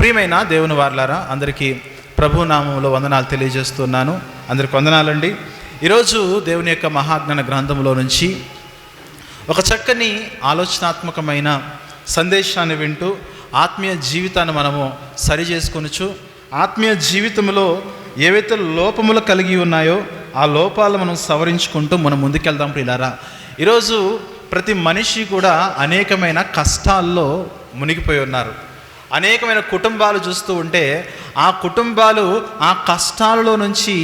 ప్రియమైన దేవుని వారలారా, అందరికీ ప్రభు నామములో వందనాలు తెలియజేస్తున్నాను. అందరికి వందనాలండి. ఈరోజు దేవుని యొక్క మహాజ్ఞాన గ్రంథంలో నుంచి ఒక చక్కని ఆలోచనాత్మకమైన సందేశాన్ని వింటూ ఆత్మీయ జీవితాన్ని మనము సరి చేసుకొనొచ్చు. ఆత్మీయ జీవితంలో ఏవైతే లోపములు కలిగి ఉన్నాయో ఆ లోపాలు మనం సవరించుకుంటూ మనం ముందుకెళ్దాం. ప్రియులారా, ఈరోజు ప్రతి మనిషి కూడా అనేకమైన కష్టాల్లో మునిగిపోయి ఉన్నారు. అనేకమైన కుటుంబాలు చూస్తూ ఉంటే ఆ కుటుంబాలు ఆ కష్టాలలో నుంచి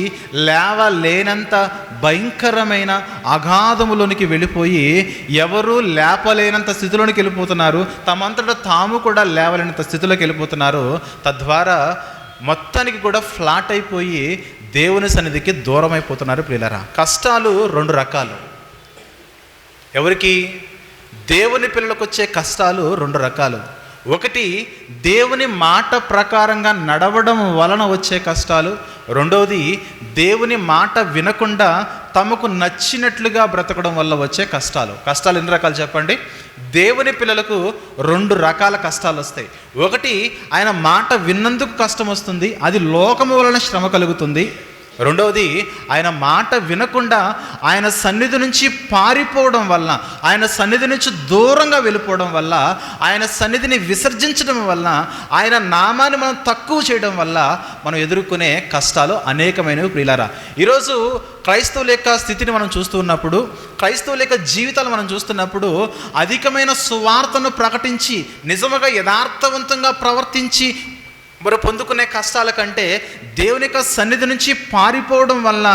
లేవలేనంత భయంకరమైన అగాధములోనికి వెళ్ళిపోయి ఎవరూ లేపలేనంత స్థితిలోనికి వెళ్ళిపోతున్నారు. తమంతటా తాము కూడా లేవలేనంత స్థితిలోకి వెళ్ళిపోతున్నారు. తద్వారా మొత్తానికి కూడా ఫ్లాట్ అయిపోయి దేవుని సన్నిధికి దూరం అయిపోతున్నారు. ప్రియులారా, కష్టాలు రెండు రకాలు. ఎవరికి? దేవుని పిల్లలకు వచ్చే కష్టాలు రెండు రకాలు. ఒకటి, దేవుని మాట ప్రకారంగా నడవడం వలన వచ్చే కష్టాలు. రెండవది, దేవుని మాట వినకుండా తమకు నచ్చినట్లుగా బ్రతకడం వల్ల వచ్చే కష్టాలు. కష్టాలు ఎన్ని రకాలు చెప్పండి? దేవుని పిల్లలకు రెండు రకాల కష్టాలు వస్తాయి. ఒకటి, ఆయన మాట విన్నందుకు కష్టం వస్తుంది, అది లోకము వలన శ్రమ కలుగుతుంది. రెండవది, ఆయన మాట వినకుండా ఆయన సన్నిధి నుంచి పారిపోవడం వల్ల, ఆయన సన్నిధి నుంచి దూరంగా వెళ్ళిపోవడం వల్ల, ఆయన సన్నిధిని విసర్జించడం వల్ల, ఆయన నామాన్ని మనం తక్కువ చేయడం వల్ల మనం ఎదుర్కొనే కష్టాలు అనేకమైనవి. ప్రియులారా, ఈరోజు క్రైస్తవుల యొక్క స్థితిని మనం చూస్తున్నప్పుడు, క్రైస్తవుల యొక్క జీవితాలు మనం చూస్తున్నప్పుడు అధికమైన సువార్తను ప్రకటించి నిజముగా యథార్థవంతంగా ప్రవర్తించి మరి పొందుకునే కష్టాల కంటే దేవుని యొక్క సన్నిధి నుంచి పారిపోవడం వల్ల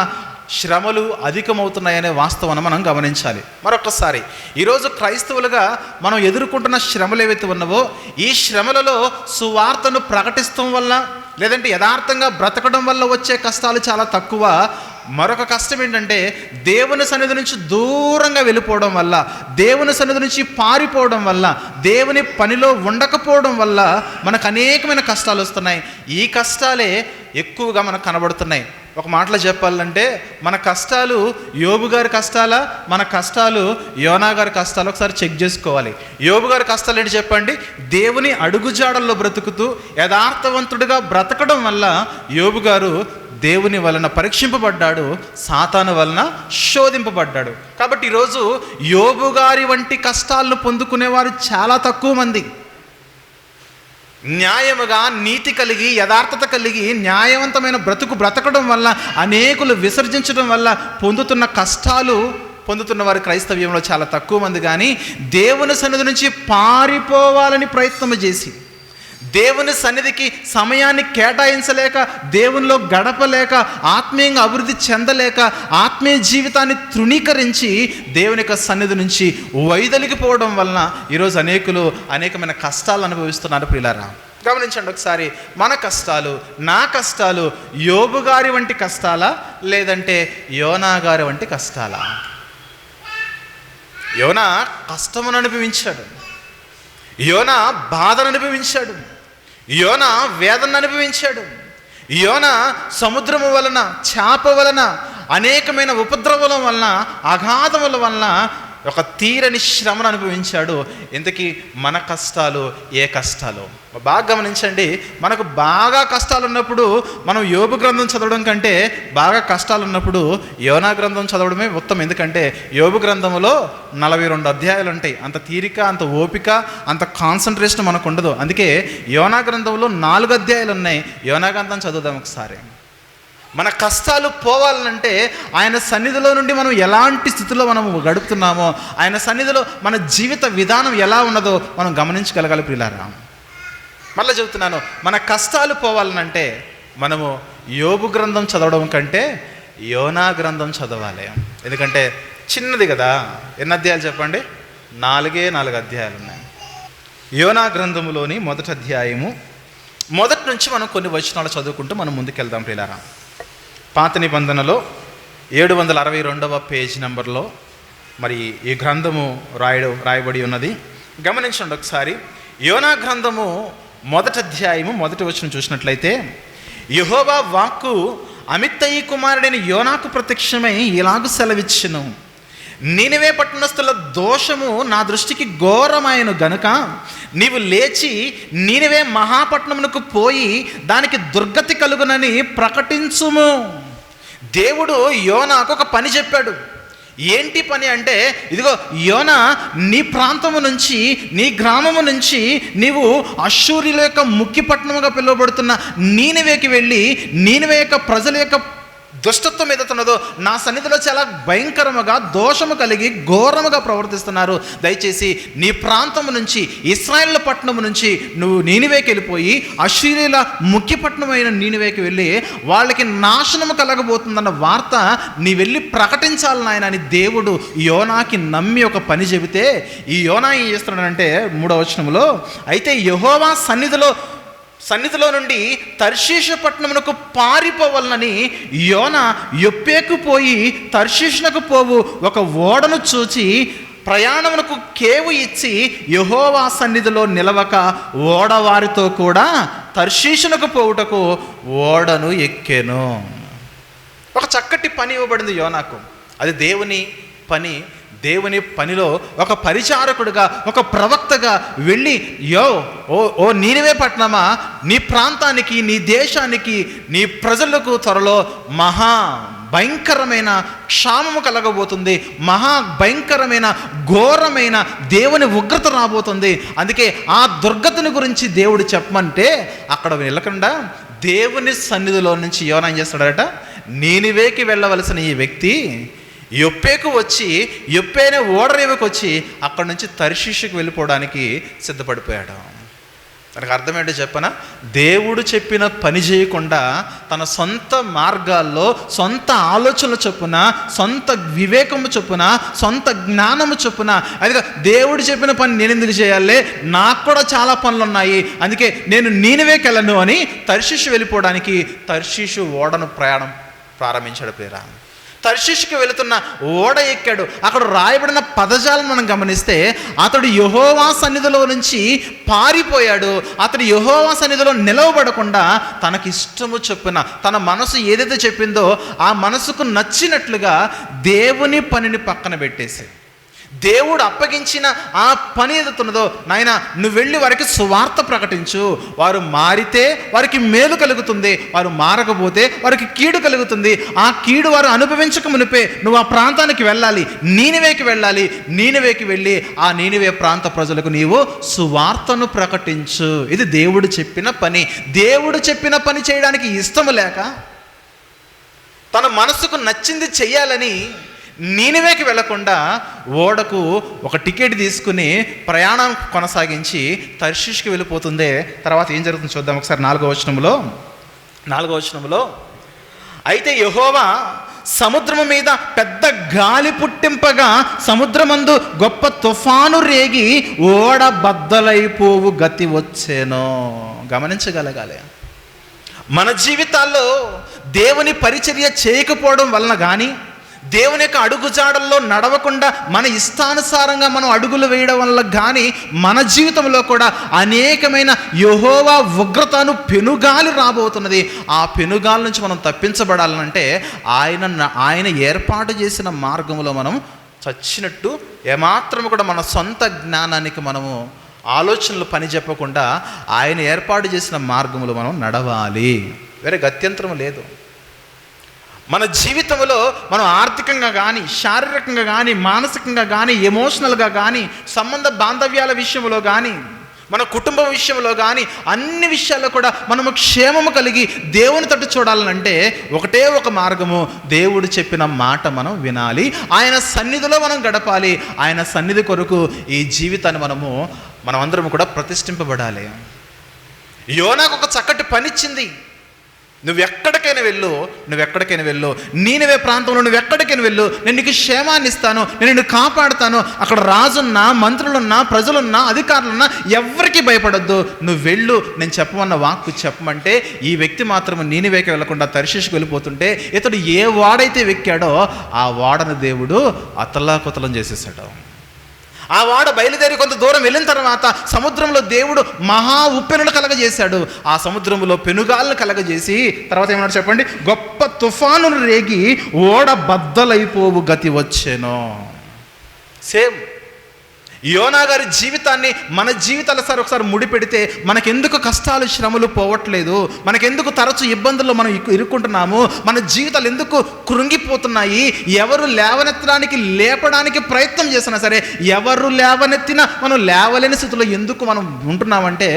శ్రమలు అధికమవుతున్నాయనే వాస్తవాన్ని మనం గమనించాలి. మరొకసారి, ఈరోజు క్రైస్తవులుగా మనం ఎదుర్కొంటున్న శ్రమలు ఏవైతే ఉన్నావో ఈ శ్రమలలో సువార్తను ప్రకటిస్తాం వల్ల, లేదంటే యథార్థంగా బ్రతకడం వల్ల వచ్చే కష్టాలు చాలా తక్కువ. మరొక కష్టం ఏంటంటే దేవుని సన్నిధి నుంచి దూరంగా వెళ్ళిపోవడం వల్ల, దేవుని సన్నిధి నుంచి పారిపోవడం వల్ల, దేవుని పనిలో ఉండకపోవడం వల్ల మనకు అనేకమైన కష్టాలు వస్తున్నాయి. ఈ కష్టాలే ఎక్కువగా మనకు కనబడుతున్నాయి. ఒక మాటలో చెప్పాలంటే మన కష్టాలు యోబు గారి కష్టాలా, మన కష్టాలు యోనా గారి కష్టాలు ఒకసారి చెక్ చేసుకోవాలి. యోబు గారి కష్టాలు ఏంటి చెప్పండి? దేవుని అడుగుజాడల్లో బ్రతుకుతూ యథార్థవంతుడిగా బ్రతకడం వల్ల యోబు గారు దేవుని వలన పరీక్షింపబడ్డాడు, సాతాను వలన శోధింపబడ్డాడు. కాబట్టి ఈరోజు యోబు గారి వంటి కష్టాలను పొందుకునేవారు చాలా తక్కువ మంది. న్యాయముగా నీతి కలిగి యథార్థత కలిగి న్యాయవంతమైన బ్రతకడం వల్ల, అనేకులు విసర్జించడం వల్ల పొందుతున్న కష్టాలు పొందుతున్న వారి క్రైస్తవ్యంలో చాలా తక్కువ మంది. కానీ దేవుని సన్నిధి నుంచి పారిపోవాలని ప్రయత్నం చేసి, దేవుని సన్నిధికి సమయాన్ని కేటాయించలేక, దేవునిలో గడపలేక, ఆత్మీయంగా అభివృద్ధి చెందలేక, ఆత్మీయ జీవితాన్ని తృణీకరించి దేవుని యొక్క సన్నిధి నుంచి వైదొలిగిపోవడం వలన ఈరోజు అనేకమైన కష్టాలు అనుభవిస్తున్నారు. ప్రియులారా, గమనించండి ఒకసారి. మన కష్టాలు, నా కష్టాలు యోబు గారి వంటి కష్టాలా, లేదంటే యోనా గారి వంటి కష్టాలా? యోనా కష్టమును అనుభవించాడు, యోనా బాధను అనుభవించాడు, యోనా వేదన అనుభవించాడు, యోనా సముద్రము వలన, చేప వలన, అనేకమైన ఉపద్రవాల వలన, అగాధముల వలన ఒక తీరని శ్రమను అనుభవించాడు. ఇంతకీ మన కష్టాలు ఏ కష్టాలు? బాగా గమనించండి. మనకు బాగా కష్టాలు ఉన్నప్పుడు మనం యోబు గ్రంథం చదవడం కంటే బాగా కష్టాలు ఉన్నప్పుడు యోనా గ్రంథం చదవడమే ఉత్తమం. ఎందుకంటే యోబు గ్రంథంలో 42 అధ్యాయాలు ఉంటాయి. అంత తీరిక, అంత ఓపిక, అంత కాన్సన్ట్రేషన్ మనకు ఉండదు. అందుకే యోనా గ్రంథంలో 4 అధ్యాయాలు ఉన్నాయి. యోనా గ్రంథం చదువుదాం ఒకసారి. మన కష్టాలు పోవాలంటే ఆయన సన్నిధిలో నుండి మనం ఎలాంటి స్థితిలో మనం గడుపుతున్నామో, ఆయన సన్నిధిలో మన జీవిత విధానం ఎలా ఉన్నదో మనం గమనించగలగాలి. ప్రియులారా, మళ్ళీ చెబుతున్నాను, మన కష్టాలు పోవాలనంటే మనము యోబు గ్రంథం చదవడం కంటే యోనా గ్రంథం చదవాలి. ఎందుకంటే చిన్నది కదా. ఎన్ని అధ్యాయాలు చెప్పండి? 4 అధ్యాయాలు ఉన్నాయి. యోనా గ్రంథములోని 1వ అధ్యాయము మొదటి నుంచి మనం కొన్ని వచనాలు చదువుకుంటూ మనం ముందుకెళ్దాం. ప్రియులారా, పాత నిబంధనలో 762వ పేజ్ నెంబర్లో మరి ఈ గ్రంథము రాయబడి ఉన్నది. గమనించండి ఒకసారి. యోనా గ్రంథము 1వ అధ్యాయము 1వ వచనం చూసినట్లయితే, యెహోవా వాక్కు అమిత్తయి కుమారుడైన యోనాకు ప్రత్యక్షమై ఇలాగు సెలవిచ్చెను, నీనివే పట్టణస్థుల దోషము నా దృష్టికి ఘోరమైన గనుక నీవు లేచి నీనివే మహాపట్నమునకు పోయి దానికి దుర్గతి కలుగునని ప్రకటించుము. దేవుడు యోనాకు ఒక పని చెప్పాడు. ఏంటి పని అంటే, ఇదిగో యోనా, నీ ప్రాంతము నుంచి, నీ గ్రామము నుంచి నీవు అష్షూరీల యొక్క ముఖ్య పట్టణముగా పిలువబడుతున్న నీనివేకి వెళ్ళి నీనివే యొక్క ప్రజల యొక్క దుష్టత్వం ఏదైతున్నదో నా సన్నిధిలో చాలా భయంకరముగా దోషము కలిగి ఘోరముగా ప్రవర్తిస్తున్నారు. దయచేసి నీ ప్రాంతము నుంచి, ఇశ్రాయేలు పట్టణము నుంచి నువ్వు నీనివేకి వెళ్ళిపోయి అష్షూరీల ముఖ్య పట్టణమైన నీనివేకి వెళ్ళి వాళ్ళకి నాశనము కలగబోతుందన్న వార్త నీ వెళ్ళి ప్రకటించాలి నాయన అని దేవుడు యోనాకి నమ్మి ఒక పని చెబితే, ఈ యోనా ఏం చేస్తున్నాడంటే 3వ వచనములో, అయితే యెహోవా సన్నిధిలో నుండి తర్షీషు పట్టణమునకు పారిపోవాలని యోనా యొప్పేకు పోయి తర్షీషునకు పోవు ఒక ఓడను చూచి ప్రయాణమునకు కేవు ఇచ్చి యెహోవా సన్నిధిలో నిలవక ఓడవారితో కూడా తర్షీషునకు పోవుటకు ఓడను ఎక్కెను. ఒక చక్కటి పని ఇవ్వబడింది యోనాకు. అది దేవుని పని. దేవుని పనిలో ఒక పరిచారకుడిగా, ఒక ప్రవక్తగా వెళ్ళి, ఓ నీనివే పట్టణమా, నీ ప్రాంతానికి, నీ దేశానికి, నీ ప్రజలకు త్వరలో మహా భయంకరమైన క్షామము కలగబోతుంది, మహా భయంకరమైన ఘోరమైన దేవుని ఉగ్రత రాబోతుంది. అందుకే ఆ దుర్గతిని గురించి దేవుడు చెప్పమంటే అక్కడ వెళ్ళకుండా దేవుని సన్నిధిలో నుంచి యోనా ఏం చేస్తాడట, నీనివేకి వెళ్ళవలసిన ఈ వ్యక్తి యొప్పేకు వచ్చి, యొప్పేనే ఓడరేవుకు వచ్చి అక్కడి నుంచి తర్షీషుకు వెళ్ళిపోవడానికి సిద్ధపడిపోయాడు. తనకు అర్థమేంటో చెప్పనా, దేవుడు చెప్పిన పని చేయకుండా తన సొంత మార్గాల్లో, సొంత ఆలోచనల చొప్పున, సొంత వివేకము చొప్పున, సొంత జ్ఞానము చొప్పున, అది దేవుడు చెప్పిన పని నేను ఎందుకు చేయాలి, నాకు కూడా చాలా పనులు ఉన్నాయి, అందుకే నేను నీనివేకి వెళ్ళను అని తర్షీషు వెళ్ళిపోవడానికి తర్షీషు ఓడను ప్రయాణం ప్రారంభించాడు. ప్రియరా, తర్షీషుకి వెళుతున్న ఓడ ఎక్కాడు. అక్కడ రాయబడిన పదజాలను మనం గమనిస్తే, అతడు యెహోవా సన్నిధిలో నుంచి పారిపోయాడు. అతడు యెహోవా సన్నిధిలో నిలవబడకుండా తనకి ఇష్టము చొప్పున, తన మనసు ఏదైతే చెప్పిందో ఆ మనసుకు నచ్చినట్లుగా దేవుని పనిని పక్కన పెట్టేసి, దేవుడు అప్పగించిన ఆ పని ఏదవుతున్నదో, నాయన నువ్వు వెళ్ళి వారికి సువార్త ప్రకటించు, వారు మారితే వారికి మేలు కలుగుతుంది, వారు మారకపోతే వారికి కీడు కలుగుతుంది, ఆ కీడు వారు అనుభవించక మునిపే నువ్వు ఆ ప్రాంతానికి వెళ్ళాలి, నీనివేకి వెళ్ళాలి, నీనివేకి వెళ్ళి ఆ నీనివే ప్రాంత ప్రజలకు నీవు సువార్తను ప్రకటించు. ఇది దేవుడు చెప్పిన పని. దేవుడు చెప్పిన పని చేయడానికి ఇష్టము లేక తన మనసుకు నచ్చింది చెయ్యాలని నీనివేకి వెళ్లకుండా ఓడకు ఒక టికెట్ తీసుకుని ప్రయాణం కొనసాగించి తర్షీషుకి వెళ్ళిపోతుందే. తర్వాత ఏం జరుగుతుందో చూద్దాం ఒకసారి. 4వ వచనములో అయితే యెహోవా సముద్రము మీద పెద్ద గాలి పుట్టింపగా సముద్రమందు గొప్ప తుఫాను రేగి ఓడ బద్దలైపోవు గతి వచ్చేనో. గమనించగలగాలి, మన జీవితాల్లో దేవుని పరిచర్య చేయకపోవడం వలన కానీ, దేవుని యొక్క అడుగుజాడల్లో నడవకుండా మన ఇష్టానుసారంగా మనం అడుగులు వేయడం వల్ల కానీ మన జీవితంలో కూడా అనేకమైన యెహోవా ఉగ్రతను పెనుగాలి రాబోతున్నది. ఆ పెనుగాలి నుంచి మనం తప్పించబడాలంటే ఆయన ఏర్పాటు చేసిన మార్గంలో మనం చచ్చినట్టు ఏమాత్రము కూడా మన సొంత జ్ఞానానికి మనము ఆలోచనలు పని చెప్పకుండా ఆయన ఏర్పాటు చేసిన మార్గంలో మనం నడవాలి. వేరే గత్యంతరం లేదు. మన జీవితంలో మనం ఆర్థికంగా కానీ, శారీరకంగా కానీ, మానసికంగా కానీ, ఎమోషనల్గా కానీ, సంబంధ బాంధవ్యాల విషయంలో కానీ, మన కుటుంబం విషయంలో కానీ, అన్ని విషయాల్లో కూడా మనము క్షేమము కలిగి దేవుని తట్టు చూడాలంటే ఒకటే ఒక మార్గము, దేవుడు చెప్పిన మాట మనం వినాలి, ఆయన సన్నిధిలో మనం గడపాలి. ఆయన సన్నిధి కొరకు ఈ జీవితాన్ని మనమందరం కూడా ప్రతిష్ఠింపబడాలి. యోనాకు ఒక చక్కటి పనిచ్చింది. నువ్వెక్కడికైనా వెళ్ళు, నీనివే ప్రాంతంలో నువ్వెక్కడికైనా వెళ్ళు, నేను నీకు క్షేమాన్ని ఇస్తాను, నేను నిన్ను కాపాడుతాను. అక్కడ రాజున్నా, మంత్రులున్నా, ప్రజలున్నా, అధికారులున్నా ఎవరికి భయపడొద్దు, నువ్వు వెళ్ళు, నేను చెప్పమన్న వాక్కు చెప్పమంటే ఈ వ్యక్తి మాత్రం నీనివేకి వెళ్లకుండా తర్షీషుకు వెళ్ళిపోతుంటే ఇతడు ఏ వాడైతే వెక్కాడో ఆ వాడను దేవుడు అతలాకుతలం చేసేసాడు. ఆ వాడ బయలుదేరి కొంత దూరం వెళ్ళిన తర్వాత సముద్రంలో దేవుడు మహా ఉప్పెనులు కలగజేశాడు. ఆ సముద్రంలో పెనుగాలను కలగజేసి తర్వాత ఏమన్నాడు చెప్పండి, గొప్ప తుఫానులు రేగి ఓడ బద్దలైపోవు గతి వచ్చేనో. సేమ్ యోనా గారి జీవితాన్ని మన జీవితాల ఒకసారి ముడిపెడితే మనకెందుకు కష్టాలు శ్రమలు పోవట్లేదు, మనకెందుకు తరచు ఇబ్బందుల్లో మనం ఇరుక్కుంటున్నాము, మన జీవితాలు ఎందుకు కృంగిపోతున్నాయి, ఎవరు లేపడానికి ప్రయత్నం చేసినా సరే ఎవరు లేవనెత్తినా మనం లేవలేని స్థితిలో ఎందుకు మనం ఉంటున్నామంటే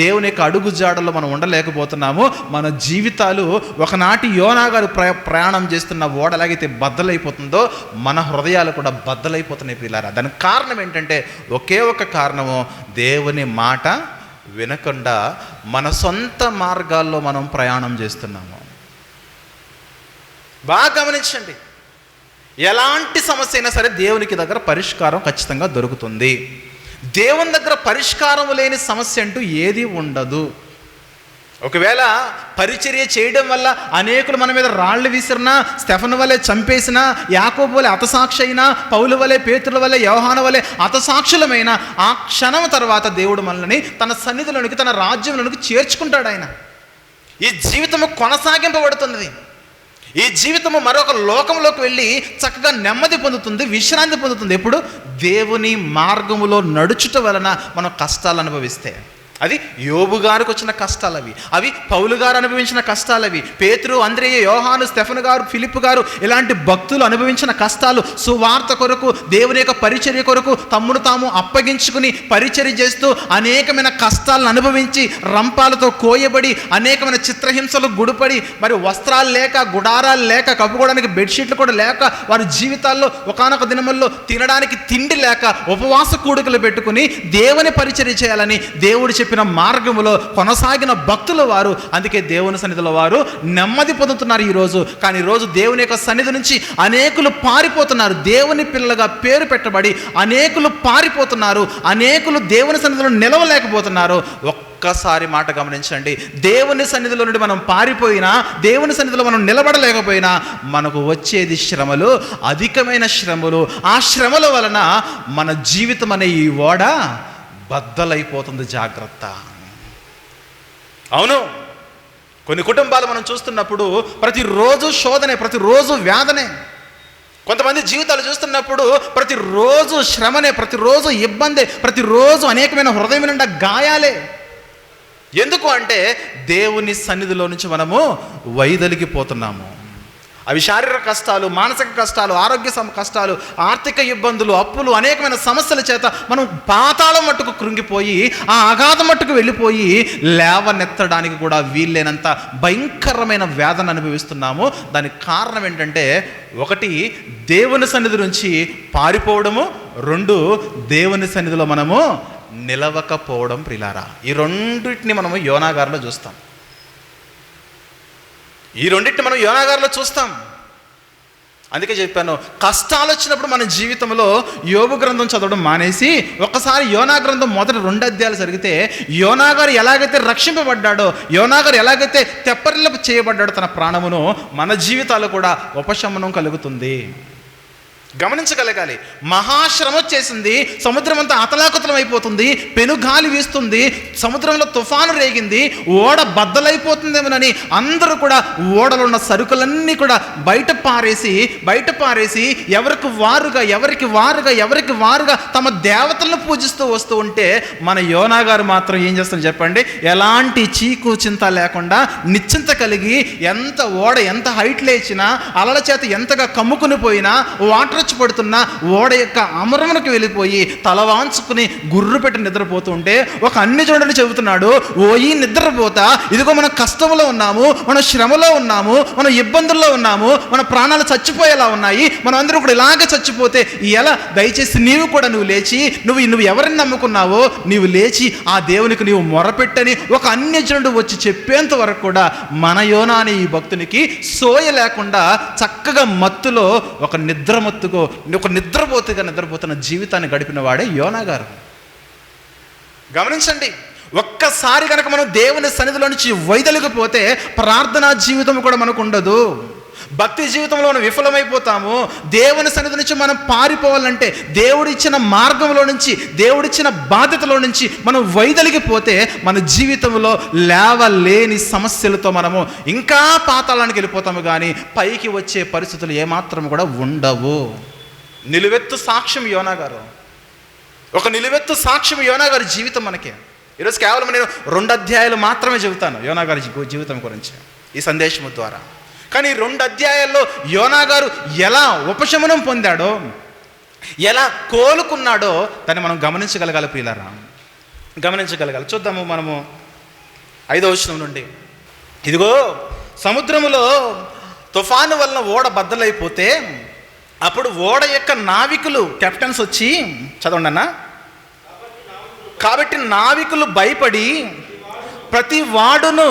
దేవుని యొక్క అడుగు జాడల్లో మనం ఉండలేకపోతున్నాము. మన జీవితాలు ఒకనాటి యోనా గారు ప్రయాణం చేస్తున్న ఓడ ఎలాగైతే బద్దలైపోతుందో మన హృదయాలు కూడా బద్దలైపోతున్నాయి పిల్లారా. దానికి కారణం ఏంటంటే ఒకే ఒక కారణము, దేవుని మాట వినకుండా మన సొంత మార్గాల్లో మనం ప్రయాణం చేస్తున్నాము. బాగా గమనించండి, ఎలాంటి సమస్య అయినా సరే దేవునికి దగ్గర పరిష్కారం ఖచ్చితంగా దొరుకుతుంది. దేవుని దగ్గర పరిష్కారం లేని సమస్య అంటూ ఏది ఉండదు. ఒకవేళ పరిచర్య చేయడం వల్ల అనేకులు మన మీద రాళ్ళు విసిరినా, స్టెఫను వలె చంపేసినా, యాకోబు వలె హతసాక్షి అయినా, పౌలు వలె, పేతురు వలె, యోహాను వలె హతసాక్షులమైన ఆ క్షణం తర్వాత దేవుడు మనల్ని తన సన్నిధిలోనికి, తన రాజ్యంలోనికి చేర్చుకుంటాడు. ఆయన ఈ జీవితము కొనసాగింపబడుతున్నది. ఈ జీవితము మరొక లోకంలోకి వెళ్ళి చక్కగా నెమ్మది పొందుతుంది, విశ్రాంతి పొందుతుంది. ఎప్పుడు? దేవుని మార్గములో నడుచుట వలన మనం కష్టాలు అనుభవిస్తే. అది యోబు గారికి వచ్చిన కష్టాలు, అవి పౌలు గారు అనుభవించిన కష్టాలు, పేతురు, అంద్రేయ, యోహాను, స్టెఫను గారు, ఫిలిప్పు గారు ఇలాంటి భక్తులు అనుభవించిన కష్టాలు. సువార్త కొరకు, దేవుని యొక్క పరిచర్య కొరకు తమ్మును తాము అప్పగించుకుని పరిచర్య చేస్తూ అనేకమైన కష్టాలను అనుభవించి, రంపాలతో కోయబడి, అనేకమైన చిత్రహింసలు గుడిపడి, మరి వస్త్రాలు లేక, గుడారాలు లేక, కప్పుకోవడానికి బెడ్షీట్లు కూడా లేక, వారి జీవితాల్లో ఒకానొక దినముల్లో తినడానికి తిండి లేక ఉపవాస కూడికలు పెట్టుకుని దేవుని పరిచర్య చేయాలని దేవుడు చెప్పిన మార్గములో కొనసాగిన భక్తుల వారు. అందుకే దేవుని సన్నిధిలో వారు నెమ్మది పొందుతున్నారు ఈరోజు. కానీ ఈరోజు దేవుని యొక్క సన్నిధి నుంచి అనేకులు పారిపోతున్నారు. దేవుని పిల్లలుగా పేరు పెట్టబడి అనేకులు పారిపోతున్నారు. అనేకులు దేవుని సన్నిధిలో నిలవలేకపోతున్నారు. ఒక్కసారి మాట గమనించండి, దేవుని సన్నిధిలో నుండి మనం పారిపోయినా, దేవుని సన్నిధిలో మనం నిలబడలేకపోయినా మనకు వచ్చేది శ్రమలు, అధికమైన శ్రమలు. ఆ శ్రమల వలన మన జీవితం అనే ఈ ఓడ బద్దలైపోతుంది. జాగ్రత్త. అవును, కొన్ని కుటుంబాలు మనం చూస్తున్నప్పుడు ప్రతిరోజు శోధనే, ప్రతిరోజు వేదనే. కొంతమంది జీవితాలు చూస్తున్నప్పుడు ప్రతిరోజు శ్రమనే, ప్రతిరోజు ఇబ్బందే, ప్రతిరోజు అనేకమైన హృదయం నిండా గాయాలే. ఎందుకు అంటే దేవుని సన్నిధిలో నుంచి మనము వైదొలిగిపోతున్నాము. అవి శారీరక కష్టాలు, మానసిక కష్టాలు, ఆరోగ్య కష్టాలు, ఆర్థిక ఇబ్బందులు, అప్పులు, అనేకమైన సమస్యల చేత మనం పాతాళం మట్టుకు కృంగిపోయి, ఆ అగాధం మట్టుకు వెళ్ళిపోయి లేవనెత్తడానికి కూడా వీల్లేనంత భయంకరమైన వేదన అనుభవిస్తున్నాము. దానికి కారణం ఏంటంటే, ఒకటి దేవుని సన్నిధి నుంచి పారిపోవడము, రెండు దేవుని సన్నిధిలో మనము నిలవకపోవడం. ప్రిలారా, ఈ రెండింటిని మనము యోనా గారిలో చూస్తాం. మనం యోనా గారిలో చూస్తాం. అందుకే చెప్పాను, కష్టాలు వచ్చినప్పుడు మన జీవితంలో యోబు గ్రంథం చదవడం మానేసి ఒక్కసారి యోనా గ్రంథం మొదటి 2 అధ్యాయాలు జరిగితే, యోనా గారు ఎలాగైతే రక్షింపబడ్డాడో, యోనా గారు ఎలాగైతే తెప్పరిల్లపు చేయబడ్డాడో తన ప్రాణమును, మన జీవితాలు కూడా ఉపశమనం కలుగుతుంది. గమనించగలగాలి. మహాశ్రమ వచ్చేసింది, సముద్రం అంతా అతలాకుతలం అయిపోతుంది, పెనుగాలి వీస్తుంది, సముద్రంలో తుఫాను రేగింది, ఓడ బద్దలైపోతుందేమోనని అందరూ కూడా ఓడలో ఉన్న సరుకులన్నీ కూడా బయట పారేసి ఎవరికి వారుగా తమ దేవతలను పూజిస్తూ వస్తూ ఉంటే, మన యోనా గారు మాత్రం ఏం చేస్తారు చెప్పండి? ఎలాంటి చీకు చింత లేకుండా నిశ్చింత కలిగి, ఓడ ఎంత హైట్ లేచినా, అలల చేత ఎంతగా కమ్ముకుని పోయినా, వాటర్ వచ్చి పడుతున్నా ఓడ యొక్క అమరమునకు వెళ్ళిపోయి తలవాంచుకుని గుర్రు పెట్టి నిద్రపోతూ ఉంటే, ఒక అన్ని చూడని చెబుతున్నాడు, ఓయి నిద్రపోతా, ఇదిగో మనం కష్టంలో ఉన్నాము, మనం శ్రమలో ఉన్నాము, మనం ఇబ్బందుల్లో ఉన్నాము, మన ప్రాణాలు చచ్చిపోయేలా ఉన్నాయి, మనం అందరూ కూడా ఇలాగే చచ్చిపోతే ఎలా? దయచేసి నీవు కూడా లేచి, నువ్వు ఎవరిని నమ్ముకున్నావో నీవు లేచి ఆ దేవునికి నీవు మొరపెట్టని ఒక అన్యజనుడు వచ్చి చెప్పేంత వరకు కూడా మన యోనా అనే ఈ భక్తునికి సోయ లేకుండా చక్కగా మత్తులో ఒక నిద్రపోతున్న జీవితాన్ని గడిపిన వాడే యోనా గారు. గమనించండి, ఒక్కసారి కనుక మనం దేవుని సన్నిధిలో నుంచి వైదొలిగిపోతే ప్రార్థనా జీవితం కూడా మనకు ఉండదు. భక్తి జీవితంలో మనం విఫలమైపోతాము. దేవుని సన్నిధి నుంచి మనం పారిపోవాలంటే, దేవుడిచ్చిన మార్గంలో నుంచి, దేవుడిచ్చిన బాధ్యతలో నుంచి మనం వైదొలిగిపోతే మన జీవితంలో లేవలేని సమస్యలతో మనము ఇంకా పాతాళానికి వెళ్ళిపోతాము. కానీ పైకి వచ్చే పరిస్థితులు ఏమాత్రం కూడా ఉండవు. నిలువెత్తు సాక్ష్యం యోనా గారు. ఒక నిలువెత్తు సాక్ష్యం యోనా గారి జీవితం మనకి. ఈరోజు కేవలం నేను 2 అధ్యాయాలు మాత్రమే చెబుతాను యోనా గారి జీవితం గురించి ఈ సందేశము ద్వారా. కానీ 2 అధ్యాయాల్లో యోనా గారు ఎలా ఉపశమనం పొందాడో, ఎలా కోలుకున్నాడో దాన్ని మనం గమనించగలగాలి ప్రియులారా, గమనించగలగాలి. చూద్దాము మనము 5వ వచనం నుండి. ఇదిగో సముద్రములో తుఫాను వలన ఓడ బద్దలైపోతే అప్పుడు ఓడ యొక్క నావికులు, కెప్టెన్స్ వచ్చి, చదవండి అన్న. కాబట్టి నావికులు భయపడి ప్రతి వాడును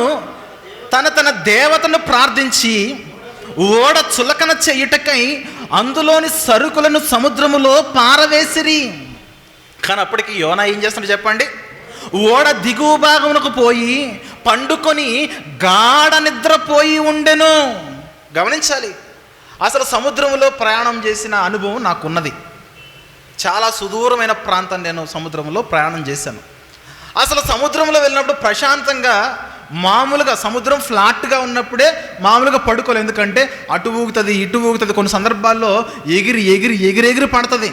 తన దేవతను ప్రార్థించి ఓడ చులకన చేయుటకై అందులోని సరుకులను సముద్రములో పారవేసిరి. కానీ అప్పటికి యోనా ఏం చేస్తున్నాడు చెప్పండి? ఓడ దిగువ భాగమునకు పోయి పండుకొని గాఢ నిద్రపోయి ఉండెను. గమనించాలి, అసలు సముద్రంలో ప్రయాణం చేసిన అనుభవం నాకున్నది. చాలా సుదూరమైన ప్రాంతం నేను సముద్రంలో ప్రయాణం చేశాను. అసలు సముద్రంలో వెళ్ళినప్పుడు ప్రశాంతంగా మామూలుగా సముద్రం ఫ్లాట్గా ఉన్నప్పుడే మామూలుగా పడుకోలేదు. ఎందుకంటే అటు ఊగుతుంది ఇటు ఊగుతుంది, కొన్ని సందర్భాల్లో ఎగిరి ఎగిరి ఎగిరి ఎగిరి పడుతుంది.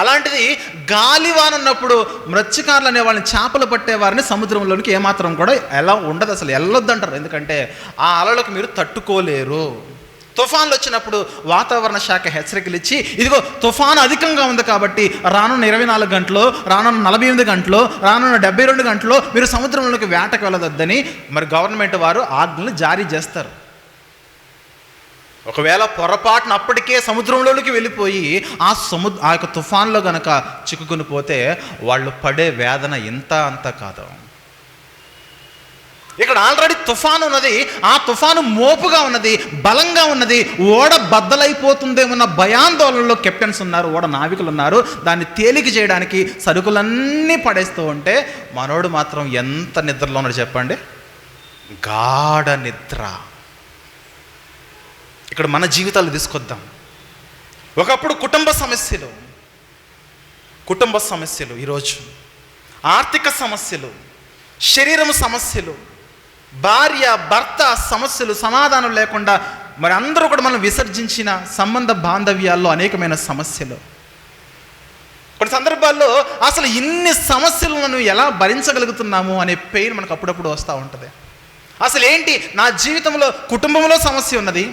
అలాంటిది గాలివాన ఉన్నప్పుడు మత్స్యకారులు అనే వాళ్ళని, చేపలు పట్టేవారిని సముద్రంలోనికి ఏమాత్రం కూడా ఎలా ఉండదు, అసలు వెళ్ళొద్దంటారు. ఎందుకంటే ఆ అలలకు మీరు తట్టుకోలేరు. తుఫాన్లు వచ్చినప్పుడు వాతావరణ శాఖ హెచ్చరికలు ఇచ్చి, ఇదిగో తుఫాను అధికంగా ఉంది కాబట్టి రానున్న 24 గంటలు, రానున్న 48 గంటలు, రానున్న 72 గంటలు మీరు సముద్రంలోకి వేటకు వెళ్ళదొద్దని మరి గవర్నమెంట్ వారు ఆజ్ఞలు జారీ చేస్తారు. ఒకవేళ పొరపాటున అప్పటికే సముద్రంలోకి వెళ్ళిపోయి ఆ యొక్క తుఫాన్లో గనక చిక్కుకుని పోతే వాళ్ళు పడే వేదన ఇంత అంత కాదు. ఇక్కడ ఆల్రెడీ తుఫాను ఉన్నది, ఆ తుఫాను మోపుగా ఉన్నది, బలంగా ఉన్నది, ఓడ బద్దలైపోతుందేమన్న భయాందోళనలో కెప్టెన్స్ ఉన్నారు, ఓడ నావికులు ఉన్నారు. దాన్ని తేలిక చేయడానికి సరుకులన్నీ పడేస్తూ ఉంటే మనోడు మాత్రం ఎంత నిద్రలో ఉన్నాడు చెప్పండి? గాఢ నిద్ర. ఇక్కడ మన జీవితాలు తీసుకొద్దాం. ఒకప్పుడు కుటుంబ సమస్యలు, ఈరోజు ఆర్థిక సమస్యలు, శరీరం సమస్యలు, భార్య భర్త సమస్యలు, సమాధానం లేకుండా మరి అందరూ కూడా మనం విసర్జించిన సంబంధ బాంధవ్యాల్లో అనేకమైన సమస్యలు. కొన్ని సందర్భాల్లో అసలు ఇన్ని సమస్యలు మనం ఎలా భరించగలుగుతున్నాము అనే పెయిన్ మనకు అప్పుడప్పుడు వస్తూ ఉంటుంది. అసలు ఏంటి, నా జీవితంలో కుటుంబంలో సమస్య ఉన్నది,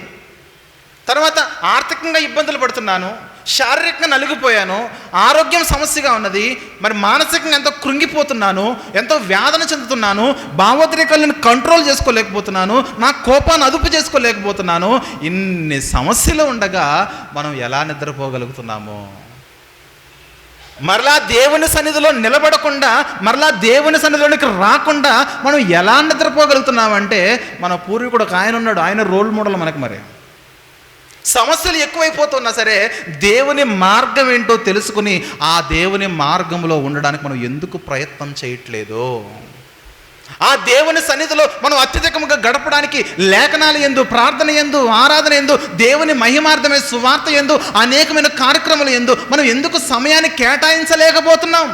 తర్వాత ఆర్థికంగా ఇబ్బందులు పడుతున్నాను, శారీరకంగా నలిగిపోయాను, ఆరోగ్యం సమస్యగా ఉన్నది, మరి మానసికంగా ఎంతో కృంగిపోతున్నాను, ఎంతో వేదన చెందుతున్నాను, భావోద్రేకాలను కంట్రోల్ చేసుకోలేకపోతున్నాను, నా కోపాన్ని అదుపు చేసుకోలేకపోతున్నాను. ఇన్ని సమస్యలు ఉండగా మనం ఎలా నిద్రపోగలుగుతున్నాము? మరలా దేవుని సన్నిధిలో నిలబడకుండా, మరలా దేవుని సన్నిధిలోనికి రాకుండా మనం ఎలా నిద్రపోగలుగుతున్నామంటే, మన పూర్వీకుడు ఒక ఆయన ఉన్నాడు, ఆయన రోల్ మోడల్ మనకు. మరి సమస్యలు ఎక్కువైపోతున్నా సరే దేవుని మార్గం ఏంటో తెలుసుకుని ఆ దేవుని మార్గంలో ఉండడానికి మనం ఎందుకు ప్రయత్నం చేయట్లేదు? ఆ దేవుని సన్నిధిలో మనం అత్యధికంగా గడపడానికి లేఖనాలు యందు, ప్రార్థన యందు, ఆరాధన యందు, దేవుని మహిమార్థమే సువార్త యందు, అనేకమైన కార్యక్రమాలు యందు మనం ఎందుకు సమయాన్ని కేటాయించలేకపోతున్నాం?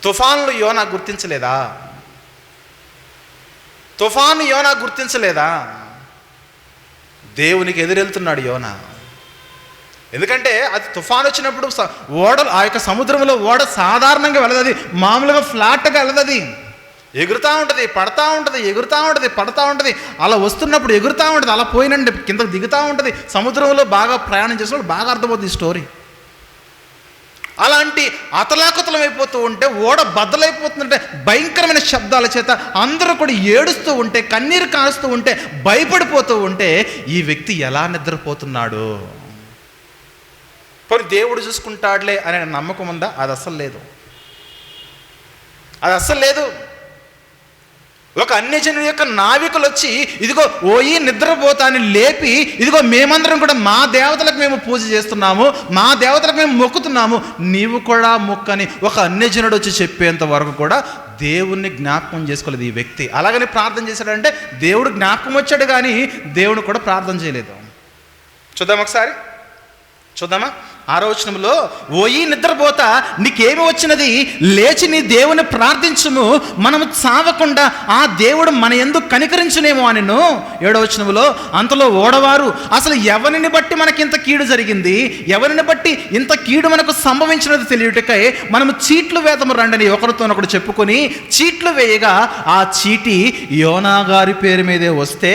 తుఫాన్లు యోనా గుర్తించలేదా? దేవునికి ఎదురెళ్తున్నాడు యోనా. ఎందుకంటే అది తుఫాన్ వచ్చినప్పుడు ఓడలు, ఆ యొక్క సముద్రంలో ఓడ సాధారణంగా వెళ్ళదు, మామూలుగా ఫ్లాట్గా వెళ్ళదు. ఎగురుతూ ఉంటుంది, పడతా ఉంటుంది, ఎగురుతూ ఉంటుంది, పడతా ఉంటుంది. అలా వస్తున్నప్పుడు ఎగురుతూ ఉంటుంది, అలా పోయినండి కిందకు దిగుతూ ఉంటుంది. సముద్రంలో బాగా ప్రయాణం చేసినప్పుడు బాగా అర్థమవుతుంది ఈ స్టోరీ. అలాంటి అతలాకుతలం అయిపోతూ ఉంటే, ఓడ బద్దలైపోతుందంటే భయంకరమైన శబ్దాల చేత అందరూ కూడా ఏడుస్తూ ఉంటే, కన్నీరు కారుస్తూ ఉంటే, భయపడిపోతూ ఉంటే ఈ వ్యక్తి ఎలా నిద్రపోతున్నాడు? పోనీ దేవుడు చూసుకుంటాడులే అనే నమ్మకం ఉందా? అది అస్సలు లేదు. ఒక అన్యజనుడి యొక్క నావికులు వచ్చి, ఇదిగో ఓయి నిద్రపోతా అని లేపి, ఇదిగో మేమందరం కూడా మా దేవతలకు మేము పూజ చేస్తున్నాము, మా దేవతలకు మేము మొక్కుతున్నాము, నీవు కూడా మొక్కని ఒక అన్యజనుడు వచ్చి చెప్పేంత వరకు కూడా దేవుణ్ణి జ్ఞాపకం చేసుకోలేదు ఈ వ్యక్తి. అలాగని ప్రార్థన చేశాడంటే దేవుడు జ్ఞాపకం వచ్చాడు, కానీ దేవుడు కూడా ప్రార్థన చేయలేదు. చూద్దామా? 6వ వచనంలో, ఓయి నిద్రపోతా నీకేమి వచ్చినది, లేచి నీ దేవుని ప్రార్థించుము, మనము చావకుండా ఆ దేవుడు మన యందు కనికరించునేమో అనెను. 7వ వచనంలో, అంతలో ఓడవారు, అసలు ఎవరిని బట్టి మనకి ఇంత కీడు జరిగింది, ఎవరిని బట్టి ఇంత కీడు మనకు సంభవించినది తెలియటకై మనము చీట్లు వేదము రండని ఒకరితోనొకడు చెప్పుకొని చీట్లు వేయగా ఆ చీటి యోనా గారి పేరు మీదే వస్తే,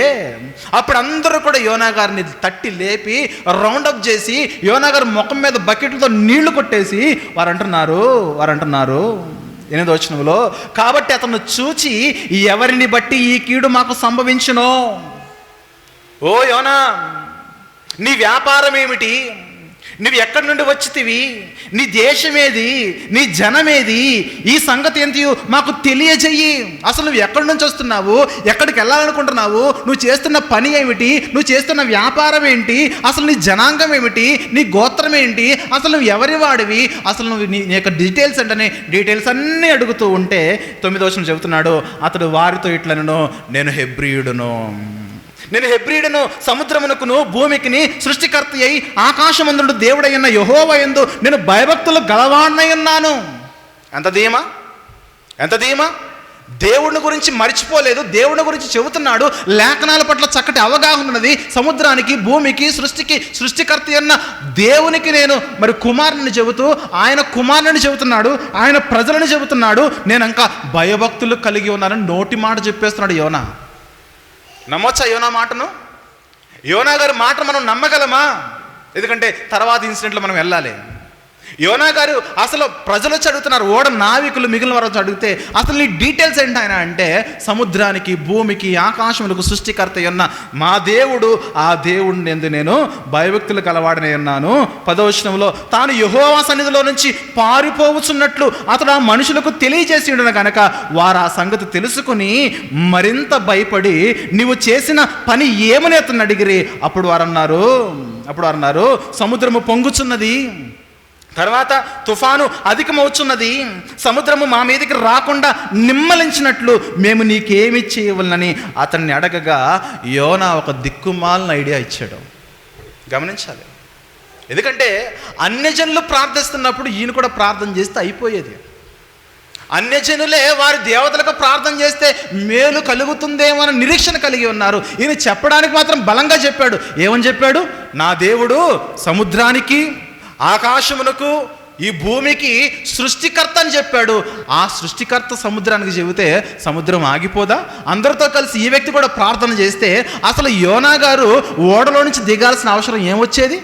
అప్పుడు అందరూ కూడా యోనా గారిని తట్టి లేపి రౌండప్ చేసి యోనా గారి ముఖం మీద బకెట్లతో నీళ్లు కొట్టేసి వారు అంటున్నారు 8వ వచనంలో, కాబట్టి అతను చూచి ఎవరిని బట్టి ఈ కీడు మాకు సంభవించునో. ఓ యోనా, నీ వ్యాపారం ఏమిటి, నువ్వు ఎక్కడి నుండి వచ్చితివి, నీ దేశమేది, నీ జనమేది, ఈ సంగతి ఏంటి మాకు తెలియజేయి. అసలు నువ్వు ఎక్కడి నుంచి వస్తున్నావు, ఎక్కడికి వెళ్ళాలనుకుంటున్నావు, నువ్వు చేస్తున్న పని ఏమిటి, నువ్వు చేస్తున్న వ్యాపారం ఏంటి, అసలు నీ జనాంగం ఏమిటి, నీ గోత్రం ఏంటి, అసలు నువ్వు ఎవరి వాడివి, అసలు నువ్వు నీ యొక్క డీటెయిల్స్ అంటే డీటెయిల్స్ అన్నీ అడుగుతూ ఉంటే 9వ వచనం చెబుతున్నాడు, అతడు వారితో ఇట్లనను, నేను హెబ్రీయుడును, సముద్రమునకును భూమికిని సృష్టికర్త అయి ఆకాశమందుడు దేవుడైన యెహోవా యందు నేను భయభక్తులు గలవాణ్ణై ఉన్నాను. ఎంత ధీమా, దేవుడిని గురించి మర్చిపోలేదు, దేవుడిని గురించి చెబుతున్నాడు. లేఖనాల పట్ల చక్కటి అవగాహన ఉన్నది. సముద్రానికి, భూమికి, సృష్టికర్త అన్న దేవునికి నేను మరి కుమారుని చెబుతూ ఆయన కుమారుని చెబుతున్నాడు, ఆయన ప్రజలను చెబుతున్నాడు. నేను ఇంకా భయభక్తులు కలిగి ఉన్నానని నోటి మాట చెప్పేస్తున్నాడు యోనా. నమ్మొచ్చా యోనా మాటను? యోనా గారి మాట మనం నమ్మగలమా? ఎందుకంటే తర్వాత ఇన్సిడెంట్లో మనం వెళ్ళాలి. యోనా గారు అసలు ప్రజలు వచ్చి అడుగుతున్నారు, ఓడ నావికులు మిగిలిన వారు వచ్చి అడిగితే అసలు నీ డీటెయిల్స్ ఏంటి ఆయన అంటే, సముద్రానికి, భూమికి, ఆకాశములకు సృష్టికర్త ఉన్న మా దేవుడు, ఆ దేవుడిని ఎందు నేను భయభక్తులు కలవాడనే ఉన్నాను. 10వ వచనంలో, తాను యెహోవా సన్నిధిలో నుంచి పారిపోవచ్చున్నట్లు అతడు ఆ మనుషులకు తెలియజేసి ఉండను కనుక వారు ఆ సంగతి తెలుసుకుని మరింత భయపడి నీవు చేసిన పని ఏమని అతను అడిగిరి. అప్పుడు వారు అన్నారు, సముద్రము పొంగుచున్నది, తర్వాత తుఫాను అధికమవుతున్నది, సముద్రము మా మీదకి రాకుండా నిమ్మలించినట్లు మేము నీకేమి చేయవలనని అతన్ని అడగగా యోనా ఒక దిక్కుమాలిన ఐడియా ఇచ్చాడు. గమనించాలి. ఎందుకంటే అన్యజనులు ప్రార్థిస్తున్నప్పుడు ఈయన కూడా ప్రార్థన చేస్తే అయిపోయేది. అన్యజనులే వారి దేవతలకు ప్రార్థన చేస్తే మేలు కలుగుతుందేమో అని నిరీక్షణ కలిగి ఉన్నారు. ఈయన చెప్పడానికి మాత్రం బలంగా చెప్పాడు. ఏమని చెప్పాడు? నా దేవుడు సముద్రానికి, ఆకాశమునకు, ఈ భూమికి సృష్టికర్త అని చెప్పాడు. ఆ సృష్టికర్త సముద్రానికి చెబితే సముద్రం ఆగిపోదా? అందరితో కలిసి ఈ వ్యక్తి కూడా ప్రార్థన చేస్తే అసలు యోనా గారు ఓడలో నుంచి దిగాల్సిన అవసరం ఏమొచ్చేది?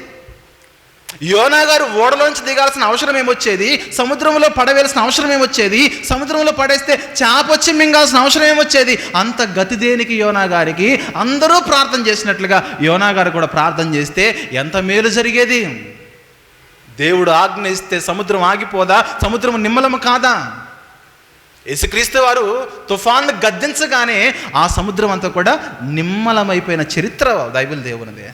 సముద్రంలో పడవేయాల్సిన అవసరం ఏమొచ్చేది? సముద్రంలో పడేస్తే చేపొచ్చి మింగాల్సిన అవసరం ఏమొచ్చేది? అంత గతి దేనికి యోనా గారికి? అందరూ ప్రార్థన చేసినట్లుగా యోనా గారు కూడా ప్రార్థన చేస్తే ఎంత మేలు జరిగేది. దేవుడు ఆజ్ఞ ఇస్తే సముద్రం ఆగిపోదా? సముద్రం నిమ్మలము కాదా? యేసుక్రీస్తు వారు తుఫాన్ను గద్దించగానే ఆ సముద్రం అంతా కూడా నిమ్మలమైపోయిన చరిత్ర బైబిల్ దేవునిదే.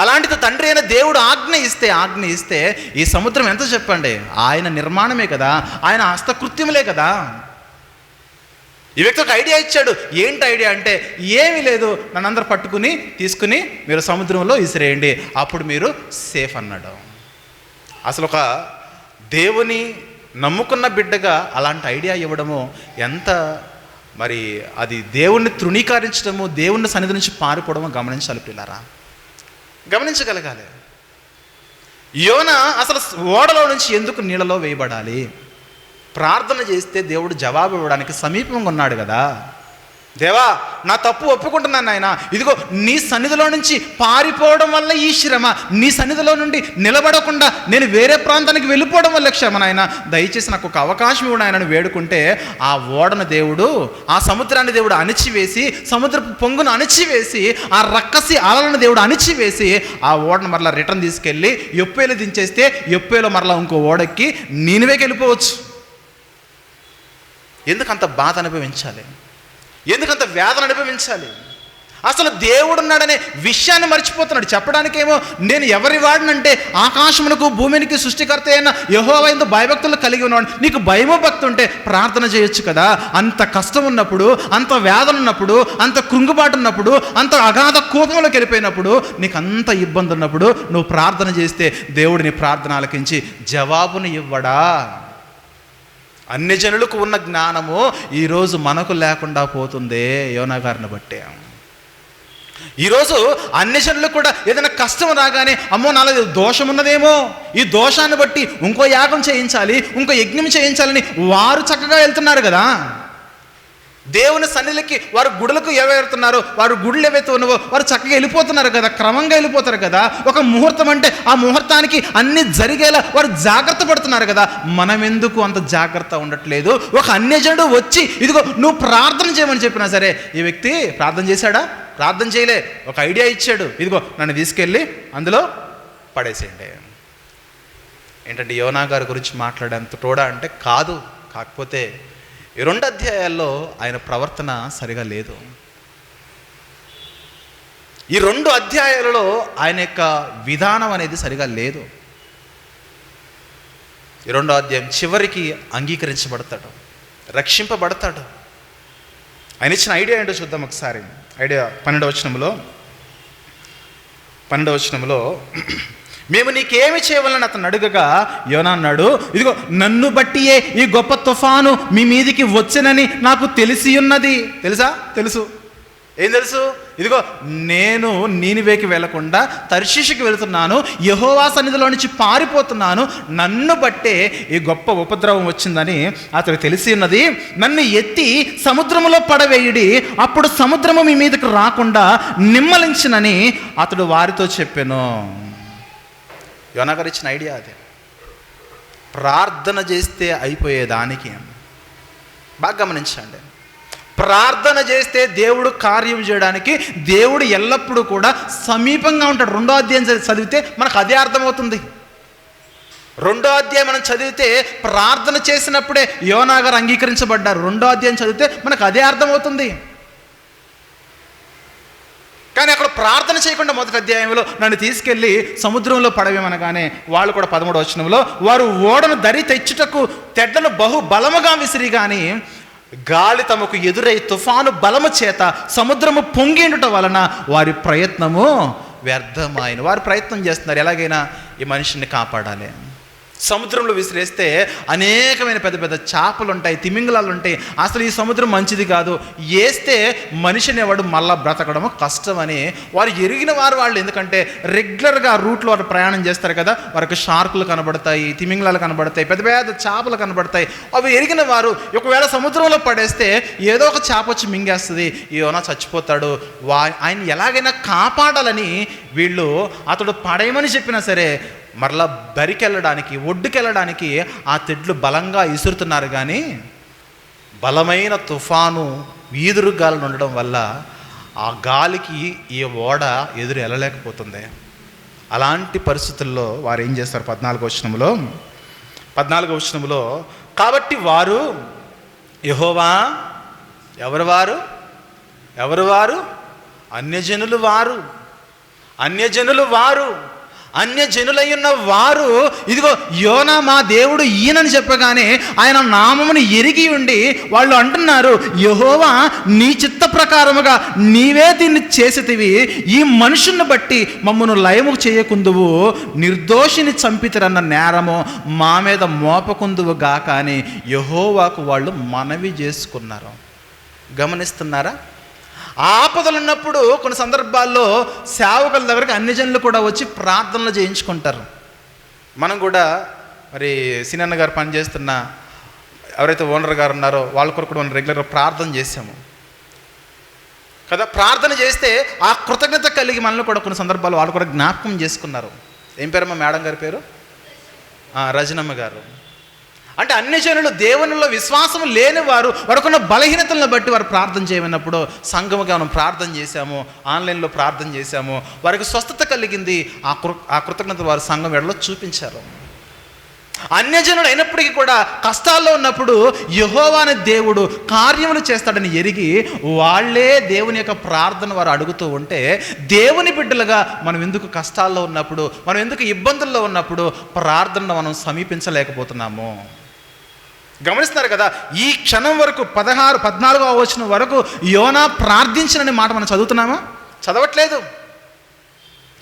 అలాంటిది తండ్రి అయిన దేవుడు ఆజ్ఞ ఇస్తే ఈ సముద్రం ఎంత చెప్పండి, ఆయన నిర్మాణమే కదా, ఆయన హస్తకృత్యములే కదా. ఈ వ్యక్తి ఒక ఐడియా ఇచ్చాడు. ఏంటి ఐడియా అంటే, ఏమీ లేదు, నన్ను అందరు తీసుకుని మీరు సముద్రంలో విసిరేయండి, అప్పుడు మీరు సేఫ్ అన్నాడు. అసలు ఒక దేవుని నమ్ముకున్న బిడ్డగా అలాంటి ఐడియా ఇవ్వడము ఎంత మరి అది దేవుణ్ణి తృణీకరించడము, దేవుని సన్నిధి నుంచి పారిపోవడము గమనించాలి పిల్లారా, గమనించగలగాలి. యోనా అసలు ఓడలో నుంచి ఎందుకు నీళ్ళలో వేయబడాలి? ప్రార్థన చేస్తే దేవుడు జవాబు ఇవ్వడానికి సమీపంగా ఉన్నాడు కదా. దేవా, నా తప్పు ఒప్పుకుంటున్నాను నాయన, ఇదిగో నీ సన్నిధిలో నుంచి పారిపోవడం వల్ల ఈ శ్రమ, నీ సన్నిధిలో నుండి నిలబడకుండా నేను వేరే ప్రాంతానికి వెళ్ళిపోవడం వల్ల శ్రమ నాయన, దయచేసి నాకు ఒక అవకాశం ఇవ్వడు ఆయనను వేడుకుంటే ఆ ఓడను దేవుడు, ఆ సముద్రాన్ని దేవుడు అణిచివేసి, సముద్రపు పొంగును అణిచివేసి, ఆ రక్కసి అలలను దేవుడు అణిచివేసి ఆ ఓడను మరలా రిటర్న్ తీసుకెళ్ళి యొప్పేలో దించేస్తే యొప్పేలో మరలా ఇంకో ఓడెక్కి నీనివేకి వెళ్ళిపోవచ్చు. ఎందుకంత బాధ అనుభవించాలి? ఎందుకంత వేదన అనుభవించాలి? అసలు దేవుడు ఉన్నాడనే విషయాన్ని మర్చిపోతున్నాడు. చెప్పడానికేమో నేను ఎవరి వాడినంటే ఆకాశమునకు భూమినికి సృష్టికర్త అయిన యెహోవా యందు భయభక్తులు కలిగి ఉన్నవాడు. నీకు భయము భక్తి ఉంటే ప్రార్థన చేయొచ్చు కదా. అంత కష్టం ఉన్నప్పుడు, అంత వేదన ఉన్నప్పుడు, అంత కృంగుబాటు ఉన్నప్పుడు, అంత అగాధ కోపంలోకి వెళ్ళిపోయినప్పుడు, నీకు అంత ఇబ్బంది ఉన్నప్పుడు నువ్వు ప్రార్థన చేస్తే దేవుడు నీ ప్రార్థన ఆలకించి జవాబుని ఇవ్వడా? అన్ని జనులకు ఉన్న జ్ఞానము ఈరోజు మనకు లేకుండా పోతుందే యోనా గారిని బట్టే. ఈరోజు అన్ని జనులకు కూడా ఏదైనా కష్టం రాగానే అమ్మో నాలో దోషం ఉన్నదేమో, ఈ దోషాన్ని బట్టి ఇంకో యాగం చేయించాలి, ఇంకో యజ్ఞం చేయించాలని వారు చక్కగా వెళ్తున్నారు కదా. దేవుని సన్నిధికి వారు గుడులకు వెళ్తున్నారో, వారు గుడులు ఏవైతే ఉన్నావో వారు చక్కగా వెళ్ళిపోతున్నారు కదా, క్రమంగా వెళ్ళిపోతారు కదా. ఒక ముహూర్తం అంటే ఆ ముహూర్తానికి అన్ని జరిగేలా వారు జాగ్రత్త పడుతున్నారు కదా. మనం ఎందుకు అంత జాగ్రత్త ఉండట్లేదు? ఒక అన్యజనుడు వచ్చి ఇదిగో నువ్వు ప్రార్థన చేయమని చెప్పినా సరే ఈ వ్యక్తి ప్రార్థన చేశాడా? ప్రార్థన చేయలే. ఒక ఐడియా ఇచ్చాడు, ఇదిగో నన్ను తీసుకెళ్ళి అందులో పడేసేయండి. ఏంటంటే యోనా గారి గురించి మాట్లాడేంత తోడా అంటే కాదు. కాకపోతే ఈ 2 అధ్యాయాల్లో ఆయన ప్రవర్తన సరిగా లేదు. ఈ 2 అధ్యాయాలలో ఆయన యొక్క విధానం అనేది సరిగా లేదు. ఈ 2వ అధ్యాయం చివరికి అంగీకరించబడతాడు, రక్షింపబడతాడు. ఆయన ఇచ్చిన ఐడియా ఏంటో చూద్దాం ఒకసారి. ఐడియా 12వ వచనంలో మేము నీకేమి చేయవాలని అతను అడుగగా యోనా అన్నాడు, ఇదిగో నన్ను బట్టియే ఈ గొప్ప తుఫాను మీ మీదికి వచ్చెనని నాకు తెలిసి ఉన్నది. తెలుసు. ఏం తెలుసు? ఇదిగో నేను నీనివేకి వెళ్లకుండా తర్షీషుకి వెళుతున్నాను, యెహోవా సన్నిధిలో నుంచి పారిపోతున్నాను, నన్ను బట్టే ఈ గొప్ప ఉపద్రవం వచ్చిందని అతనికి తెలిసి ఉన్నది. నన్ను ఎత్తి సముద్రములో పడవేయుడి, అప్పుడు సముద్రము మీ మీదకి రాకుండా నిమ్మలించినని అతడు వారితో చెప్పాను. యోనా గారు ఇచ్చిన ఐడియా అదే. ప్రార్థన చేస్తే అయిపోయేదానికి బాగా గమనించండి. ప్రార్థన చేస్తే దేవుడు కార్యం చేయడానికి దేవుడు ఎల్లప్పుడూ కూడా సమీపంగా ఉంటాడు. 2వ అధ్యాయం చదివితే మనకు అదే అర్థమవుతుంది. 2వ అధ్యాయం మనం చదివితే ప్రార్థన చేసినప్పుడే యోనా గారు అంగీకరించబడ్డారు. 2వ అధ్యాయం చదివితే మనకు అదే అర్థమవుతుంది. కానీ అక్కడ ప్రార్థన చేయకుండా 1వ అధ్యాయంలో నన్ను తీసుకెళ్ళి సముద్రంలో పడవేమనగానే వాళ్ళు కూడా 13వ వచనంలో వారు ఓడను దరి తెచ్చుటకు తెడ్లను బహు బలముగా విసిరి గాని గాలి తమకు ఎదురై తుఫాను బలము చేత సముద్రము పొంగిండుట వలన వారి ప్రయత్నము వ్యర్థమైన. వారు ప్రయత్నం చేస్తున్నారు, ఎలాగైనా ఈ మనిషిని కాపాడాలి. సముద్రంలో విసిరేస్తే అనేకమైన పెద్ద పెద్ద చేపలు ఉంటాయి, తిమింగలాలు ఉంటాయి. అసలు ఈ సముద్రం మంచిది కాదు, వేస్తే మనిషిని ఎవడు మళ్ళా బ్రతకడము కష్టమని వారు ఎరిగిన వాళ్ళు. ఎందుకంటే రెగ్యులర్గా రూట్లో వారు ప్రయాణం చేస్తారు కదా, వారికి షార్కులు కనబడతాయి, తిమింగలాలు కనబడతాయి, పెద్ద పెద్ద చేపలు కనబడతాయి. అవి ఎరిగిన వారు ఒకవేళ సముద్రంలో పడేస్తే ఏదో ఒక చేప వచ్చి మింగేస్తుంది, యోనా చచ్చిపోతాడు, ఆయన ఎలాగైనా కాపాడాలని వీళ్ళు అతడు పడేయమని చెప్పినా సరే మరలా బరికెళ్ళడానికి, ఒడ్డుకెళ్ళడానికి ఆ తెడ్లు బలంగా ఇసురుతున్నారు. కానీ బలమైన తుఫాను వీధురు గాలులు ఉండడం వల్ల ఆ గాలికి ఈ ఓడ ఎదురు వెళ్ళలేకపోతుంది. అలాంటి పరిస్థితుల్లో వారు ఏం చేస్తారు? 14వ వచనంలో కాబట్టి వారు యెహోవా ఎవరు వారు అన్యజనులు వారు అన్యజనులయ్యున్న వారు ఇదిగో యోనా మా దేవుడు ఈయనని చెప్పగానే ఆయన నామమును ఎరిగి ఉండి వాళ్ళు అంటున్నారు, యెహోవా నీ చిత్త ప్రకారముగా నీవే దీన్ని చేసితివి, ఈ మనుషుని బట్టి మమ్మను లయము చేయకుందువు, నిర్దోషిని చంపితిరన్న నేరము మా మీద మోపకుందువు గాక అని యెహోవాకు వాళ్ళు మనవి చేసుకున్నారు. గమనిస్తున్నారా? ఆపదలు ఉన్నప్పుడు కొన్ని సందర్భాల్లో సేవకుల దగ్గరికి అన్ని జనులు కూడా వచ్చి ప్రార్థనలు చేయించుకుంటారు. మనం కూడా మరి సినన్న గారు పనిచేస్తున్న ఎవరైతే ఓనర్ గారు ఉన్నారో వాళ్ళ కొరకు కూడా మనం రెగ్యులర్గా ప్రార్థన చేసాము కదా. ప్రార్థన చేస్తే ఆ కృతజ్ఞత కలిగి మనల్ని కూడా కొన్ని సందర్భాలు వాళ్ళు కూడా జ్ఞాపకం చేసుకున్నారు. ఏం పేరమ్మా మేడం గారి పేరు? రజనమ్మ గారు. అంటే అన్ని జనులు దేవునిలో విశ్వాసం లేని వారు వారికున్న బలహీనతలను బట్టి వారు ప్రార్థన చేయమన్నప్పుడు సంఘముగా మనం ప్రార్థన చేశాము, ఆన్లైన్లో ప్రార్థన చేశాము, వారికి స్వస్థత కలిగింది. ఆ కృతజ్ఞత వారు సంఘం ఎడలో చూపించారు. అన్యజనుడు అయినప్పటికీ కూడా కష్టాల్లో ఉన్నప్పుడు యెహోవా అనే దేవుడు కార్యములు చేస్తాడని ఎరిగి వాళ్ళే దేవుని యొక్క ప్రార్థన వారు అడుగుతూ ఉంటే, దేవుని బిడ్డలుగా మనం ఎందుకు కష్టాల్లో ఉన్నప్పుడు, మనం ఎందుకు ఇబ్బందుల్లో ఉన్నప్పుడు ప్రార్థనను మనం సమీపించలేకపోతున్నాము? గమనిస్తున్నారు కదా, ఈ క్షణం వరకు 14వ వచనం వరకు యోనా ప్రార్థించినని మాట మనం చదువుతున్నామా? చదవట్లేదు.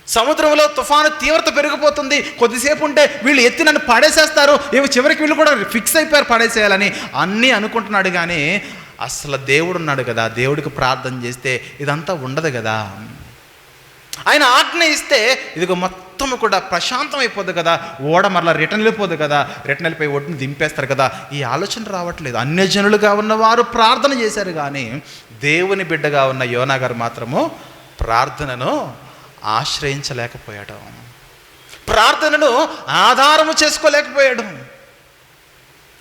సముద్రంలో తుఫాను తీవ్రత పెరిగిపోతుంది, కొద్దిసేపు ఉంటే వీళ్ళు ఎత్తి నన్ను పడేసేస్తారు, చివరికి వీళ్ళు కూడా ఫిక్స్ అయిపోయారు పడేసేయాలని అన్నీ అనుకుంటున్నాడు. కానీ అసలు దేవుడు ఉన్నాడు కదా, దేవుడికి ప్రార్థన చేస్తే ఇదంతా ఉండదు కదా. ఆయన ఆజ్ఞ ఇస్తే ఇదిగో మొత్తం కూడా ప్రశాంతం అయిపోద్ది కదా, ఓడ మరలా రిటర్న్ వెళ్ళిపోదు కదా, రిటర్న్ వెళ్ళిపోయి ఒడ్డుని దింపేస్తారు కదా. ఈ ఆలోచన రావట్లేదు. అన్యజనులుగా ఉన్నవారు ప్రార్థన చేశారు, కానీ దేవుని బిడ్డగా ఉన్న యోనా గారు మాత్రము ప్రార్థనను ఆశ్రయించలేకపోయాడు, ప్రార్థనను ఆధారము చేసుకోలేకపోయాడు.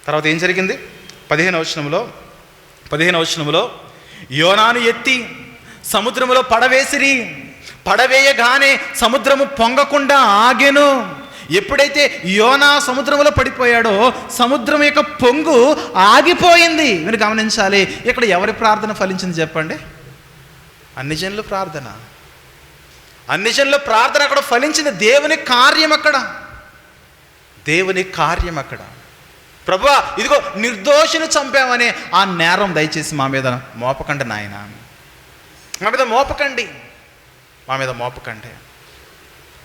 తర్వాత ఏం జరిగింది? 15వ వచనంలో యోనాను ఎత్తి సముద్రములో పడవేసిరి, పడవేయగానే సముద్రము పొంగకుండా ఆగెను. ఎప్పుడైతే యోనా సముద్రంలో పడిపోయాడో సముద్రం యొక్క పొంగు ఆగిపోయింది. మీరు గమనించాలి, ఇక్కడ ఎవరి ప్రార్థన ఫలించింది చెప్పండి? అన్యజనుల ప్రార్థన. అన్యజనుల ప్రార్థన అక్కడ ఫలించింది. దేవుని కార్యం అక్కడ, దేవుని కార్యం అక్కడ. ప్రభువా, ఇదిగో నిర్దోషిని చంపామనే ఆ నేరం దయచేసి మా మీద మోపకండి నాయన, మా మీద మోపకండి, మా మీద మోపకండి.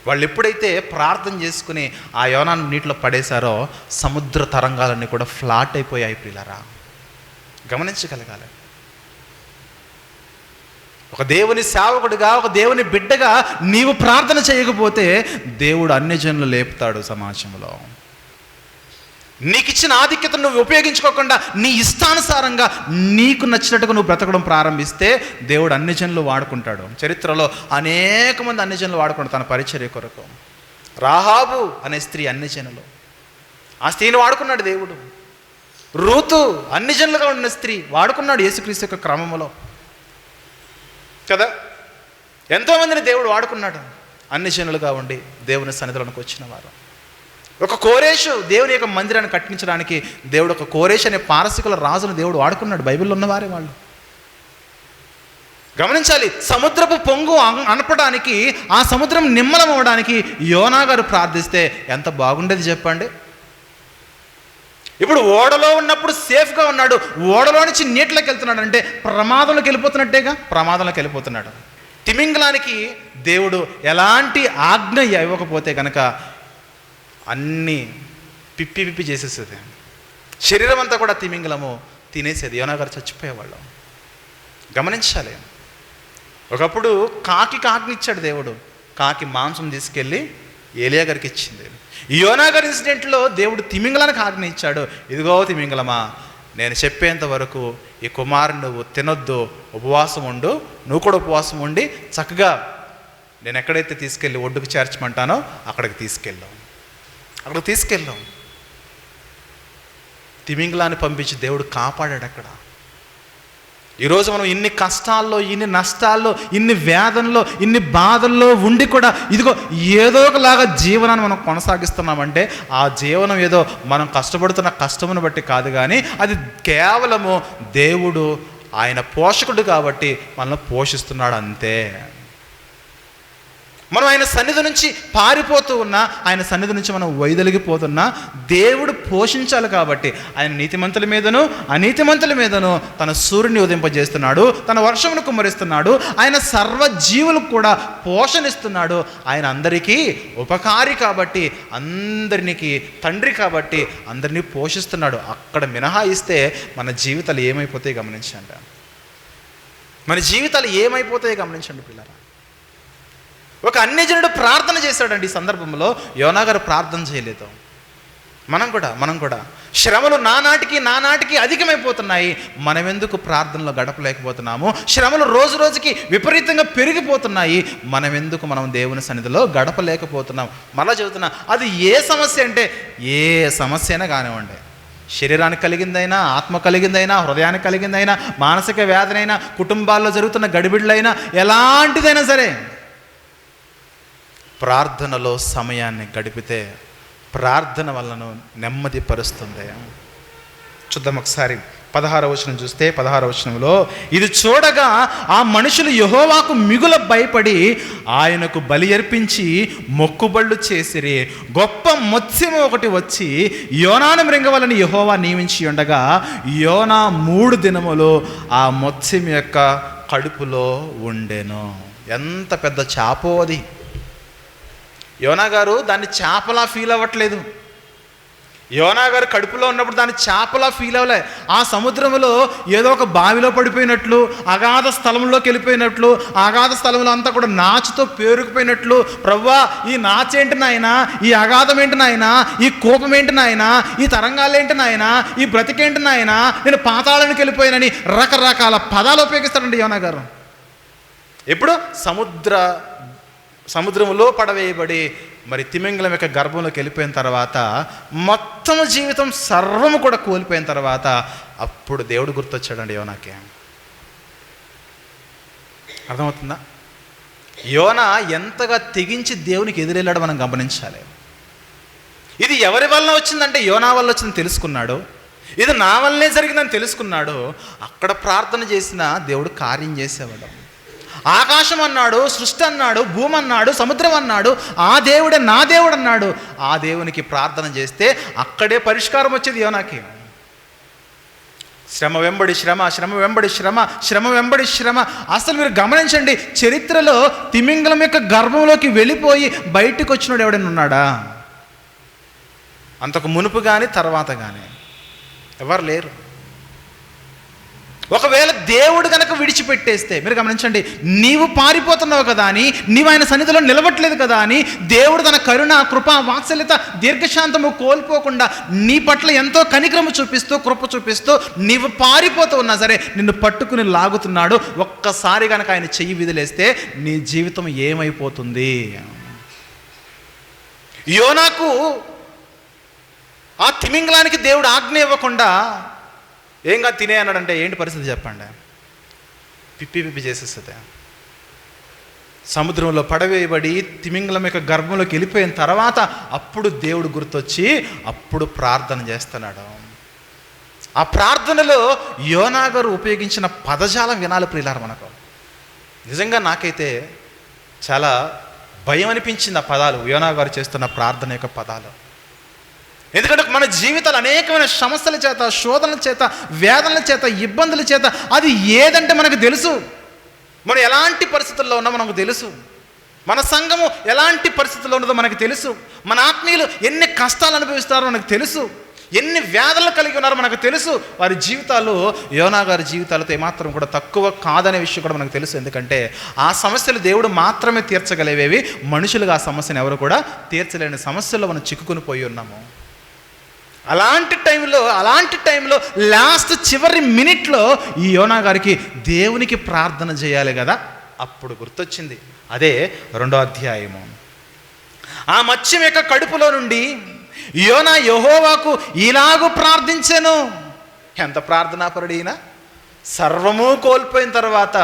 వాళ్ళు ఎప్పుడైతే ప్రార్థన చేసుకుని ఆ యోనాను నీటిలో పడేశారో సముద్ర తరంగాలన్నీ కూడా ఫ్లాట్ అయిపోయాయి. ప్రియులారా, గమనించగలగాలి. ఒక దేవుని సేవకుడిగా, ఒక దేవుని బిడ్డగా నీవు ప్రార్థన చేయకపోతే దేవుడు అన్యజనులు లేపుతాడు సమాజంలో. నీకు ఇచ్చిన ఆధిక్యతను నువ్వు ఉపయోగించుకోకుండా నీ ఇష్టానుసారంగా నీకు నచ్చినట్టుగా నువ్వు బ్రతకడం ప్రారంభిస్తే దేవుడు అన్యజనులు వాడుకుంటాడు. చరిత్రలో అనేక మంది అన్యజనులు వాడుకుంటారు తన పరిచర్య కొరకు. రాహాబు అనే స్త్రీ అన్యజనులు, ఆ స్త్రీని వాడుకున్నాడు దేవుడు. రూతు అన్యజనులుగా ఉన్న స్త్రీ వాడుకున్నాడు యేసుక్రీస్తు యొక్క క్రమంలో కదా. ఎంతోమందిని దేవుడు వాడుకున్నాడు అన్యజనులుగా ఉండి దేవుని సన్నిధిలోకి వచ్చిన వారు. ఒక కోరేషు దేవుని యొక్క మందిరాన్ని కట్టించడానికి దేవుడు ఒక కోరేష్ అనే పారసికుల రాజును దేవుడు వాడుకున్నాడు. బైబిల్లో ఉన్నవారే వాళ్ళు. గమనించాలి, సముద్రపు పొంగు అనపడానికి, ఆ సముద్రం నిమ్మలం అవ్వడానికి యోనా గారు ప్రార్థిస్తే ఎంత బాగుండేది చెప్పండి. ఇప్పుడు ఓడలో ఉన్నప్పుడు సేఫ్గా ఉన్నాడు, ఓడలో నుంచి నీటిలోకి వెళ్తున్నాడు అంటే ప్రమాదంలోకి వెళ్ళిపోతున్నట్టేగా, ప్రమాదంలోకి వెళ్ళిపోతున్నాడు. తిమింగలానికి దేవుడు ఎలాంటి ఆజ్ఞ ఇవ్వకపోతే కనుక అన్నీ పిప్పి చేసేసేది, శరీరం అంతా కూడా తిమింగలము తినేసేది. యోనా గారు చచ్చిపోయేవాళ్ళు. గమనించాలి, ఒకప్పుడు కాకి ఆజ్ఞ ఇచ్చాడు దేవుడు, కాకి మాంసం తీసుకెళ్ళి ఏలియా గారికి ఇచ్చింది. యోనా గారి ఇన్సిడెంట్లో దేవుడు తిమింగలానికి ఆజ్ఞ ఇచ్చాడు, ఇదిగో తిమింగలమా, నేను చెప్పేంత వరకు ఈ కుమారుని నువ్వు తినొద్దు, ఉపవాసం ఉండు, నువ్వు కూడా ఉపవాసం ఉండి చక్కగా నేను ఎక్కడైతే తీసుకెళ్ళి ఒడ్డుకు చేర్చమంటానో అక్కడికి తీసుకెళ్ళాం. తిమింగలాన్ని పంపించి దేవుడు కాపాడాడు అక్కడ. ఈరోజు మనం ఇన్ని కష్టాల్లో, ఇన్ని నష్టాల్లో, ఇన్ని వేదనలో, ఇన్ని బాధల్లో ఉండి కూడా ఇదిగో ఏదో ఒకలాగా జీవనాన్ని మనం కొనసాగిస్తున్నామంటే ఆ జీవనం ఏదో మనం కష్టపడుతున్న కష్టమును బట్టి కాదు, కానీ అది కేవలము దేవుడు ఆయన పోషకుడు కాబట్టి మనల్ని పోషిస్తున్నాడు అంతే. మనం ఆయన సన్నిధి నుంచి పారిపోతూ ఉన్నా, ఆయన సన్నిధి నుంచి మనం వైదొలిగిపోతున్నా దేవుడు పోషించాలి కాబట్టి ఆయన నీతిమంతుల మీదను అనీతిమంతుల మీదను తన సూర్యుని ఉదయింపజేస్తున్నాడు, తన వర్షమును కుమ్మరిస్తున్నాడు, ఆయన సర్వజీవులకు కూడా పోషణిస్తున్నాడు. ఆయన అందరికీ ఉపకారి కాబట్టి, అందరికి తండ్రి కాబట్టి అందరినీ పోషిస్తున్నాడు. అక్కడ మినహాయిస్తే మన జీవితాలు ఏమైపోతాయి గమనించండి, మన జీవితాలు ఏమైపోతాయి గమనించండి పిల్లరా. ఒక అన్యజనుడు ప్రార్థన చేశాడండి. ఈ సందర్భంలో యోనా గారు ప్రార్థన చేయలేదు. మనం కూడా శ్రమలు నానాటికి అధికమైపోతున్నాయి. మనం ఎందుకు ప్రార్థనలో గడపలేకపోతున్నాము? శ్రమలు రోజు రోజుకి విపరీతంగా పెరిగిపోతున్నాయి. మనం దేవుని సన్నిధిలో గడపలేకపోతున్నాం. మళ్ళా చెబుతున్నా, అది ఏ సమస్య అంటే ఏ సమస్య అయినా కానివ్వండి, శరీరానికి కలిగిందైనా, ఆత్మ కలిగిందైనా, హృదయానికి కలిగిందైనా, మానసిక వేదనైనా, కుటుంబాల్లో జరుగుతున్న గడిబిడ్లైనా, ఎలాంటిదైనా సరే ప్రార్థనలో సమయాన్ని గడిపితే ప్రార్థన వలన నెమ్మది పరుస్తుంది. చూద్దాం ఒకసారి 16వ వచనం చూస్తే, 16వ వచనంలో, ఇది చూడగా ఆ మనుషులు యెహోవాకు మిగుల భయపడి ఆయనకు బలి అర్పించి మొక్కుబళ్ళు చేసిరి. గొప్ప మత్స్యము ఒకటి వచ్చి యోనాను మృంగవలని యెహోవా నియమించి ఉండగా యోనా 3 దినములు ఆ మత్స్యం యొక్క కడుపులో ఉండెను. ఎంత పెద్ద చేపో అది! యోనా గారు దాన్ని చేపలా ఫీల్ అవ్వట్లేదు. యోనా గారు కడుపులో ఉన్నప్పుడు దాన్ని చేపలా ఫీల్ అవ్వలే. ఆ సముద్రంలో ఏదో ఒక బావిలో పడిపోయినట్లు, అగాధ స్థలంలోకి వెళ్ళిపోయినట్లు, అగాధ స్థలంలో అంతా కూడా నాచుతో పేరుకుపోయినట్లు, ప్రవ్వా ఈ నాచేంటి నాయనా, ఈ అగాధం ఏంటి నాయనా, ఈ కోపం ఏంటి నాయనా, ఈ తరంగాలు ఏంటి నాయనా, ఈ బ్రతికేంటి నాయనా, నేను పాతాళానికి వెళ్ళిపోయానని రకరకాల పదాలు ఉపయోగిస్తాడండి యోనా గారు. ఎప్పుడు సముద్రంలో పడవేయబడి మరి తిమింగలం యొక్క గర్భంలోకి వెళ్ళిపోయిన తర్వాత, మొత్తం జీవితం సర్వము కూడా కోల్పోయిన తర్వాత అప్పుడు దేవుడు గుర్తొచ్చాడండి యోనాకి. అర్థమవుతుందా? యోనా ఎంతగా తెగించి దేవునికి ఎదురెళ్ళాడో మనం గమనించాలి. ఇది ఎవరి వలన వచ్చిందంటే యోనా వల్ల వచ్చిందని తెలుసుకున్నాడు. ఇది నా వల్లనే జరిగిందని తెలుసుకున్నాడు. అక్కడ ప్రార్థన చేసిన దేవుడు కార్యం చేసేవాడు. ఆకాశం అన్నాడు, సృష్టి అన్నాడు, భూమి అన్నాడు, సముద్రం అన్నాడు, ఆ దేవుడే నా దేవుడు అన్నాడు. ఆ దేవునికి ప్రార్థన చేస్తే అక్కడే పరిష్కారం వచ్చేది యోనాకి. శ్రమ వెంబడి శ్రమ, శ్రమ వెంబడి శ్రమ, శ్రమ వెంబడి శ్రమ. అసలు మీరు గమనించండి, చరిత్రలో తిమింగలం యొక్క గర్భంలోకి వెళ్ళిపోయి బయటకు వచ్చినాడు ఎవడైనా ఉన్నాడా? అంతకు మునుపు కానీ తర్వాత కానీ ఎవరు లేరు. ఒకవేళ దేవుడు కనుక విడిచిపెట్టేస్తే, మీరు గమనించండి, నీవు పారిపోతున్నావు కదా అని, నీవు ఆయన సన్నిధిలో నిలవట్లేదు కదా అని దేవుడు తన కరుణ, కృప, వాత్సల్యత, దీర్ఘశాంతము కోల్పోకుండా నీ పట్ల ఎంతో కనికరము చూపిస్తూ, కృప చూపిస్తూ, నీవు పారిపోతూ ఉన్నా సరే నిన్ను పట్టుకుని లాగుతున్నాడు. ఒక్కసారి కనుక ఆయన చెయ్యి విదిలేస్తే నీ జీవితం ఏమైపోతుంది? యోనాకు ఆ తిమింగలానికి దేవుడు ఆజ్ఞ ఇవ్వకుండా ఏంగా తినే అన్నాడంటే ఏంటి పరిస్థితి చెప్పండి? పిప్పి చేసేస్తుంది. సముద్రంలో పడవేయబడి తిమింగలం యొక్క గర్భంలోకి వెళ్ళిపోయిన తర్వాత అప్పుడు దేవుడు గుర్తొచ్చి అప్పుడు ప్రార్థన చేస్తున్నాడు. ఆ ప్రార్థనలో యోనా గారు ఉపయోగించిన పదజాలం వినాలి ప్రియులారా. మనకు నిజంగా నాకైతే చాలా భయం అనిపించింది ఆ పదాలు, యోనా గారు చేస్తున్న ప్రార్థన యొక్క పదాలు. ఎందుకంటే మన జీవితాలు అనేకమైన సమస్యల చేత, శోధనల చేత, వేదనల చేత, ఇబ్బందుల చేత, అది ఏదంటే మనకు తెలుసు. మనం ఎలాంటి పరిస్థితుల్లో ఉన్నా మనకు తెలుసు. మన సంఘము ఎలాంటి పరిస్థితుల్లో ఉన్నదో మనకు తెలుసు. మన ఆత్మీయులు ఎన్ని కష్టాలు అనుభవిస్తారో మనకు తెలుసు. ఎన్ని వేదనలు కలిగి ఉన్నారో మనకు తెలుసు. వారి జీవితాలు యోనా గారి జీవితాలతో ఏమాత్రం కూడా తక్కువ కాదనే విషయం కూడా మనకు తెలుసు. ఎందుకంటే ఆ సమస్యలు దేవుడు మాత్రమే తీర్చగలిగేవి. మనుషులుగా ఆ సమస్యను ఎవరు కూడా తీర్చలేని సమస్యల్లో మనం చిక్కుకుని పోయి ఉన్నాము. అలాంటి టైంలో లాస్ట్ చివరి మినిట్లో ఈ యోనా గారికి దేవునికి ప్రార్థన చేయాలి కదా, అప్పుడు గుర్తొచ్చింది. అదే 2వ అధ్యాయము. ఆ మత్స్యం యొక్క కడుపులో నుండి యోనా యెహోవాకు ఇలాగూ ప్రార్థించెను. ఎంత ప్రార్థనాపరుడు ఈయన! సర్వము కోల్పోయిన తర్వాత,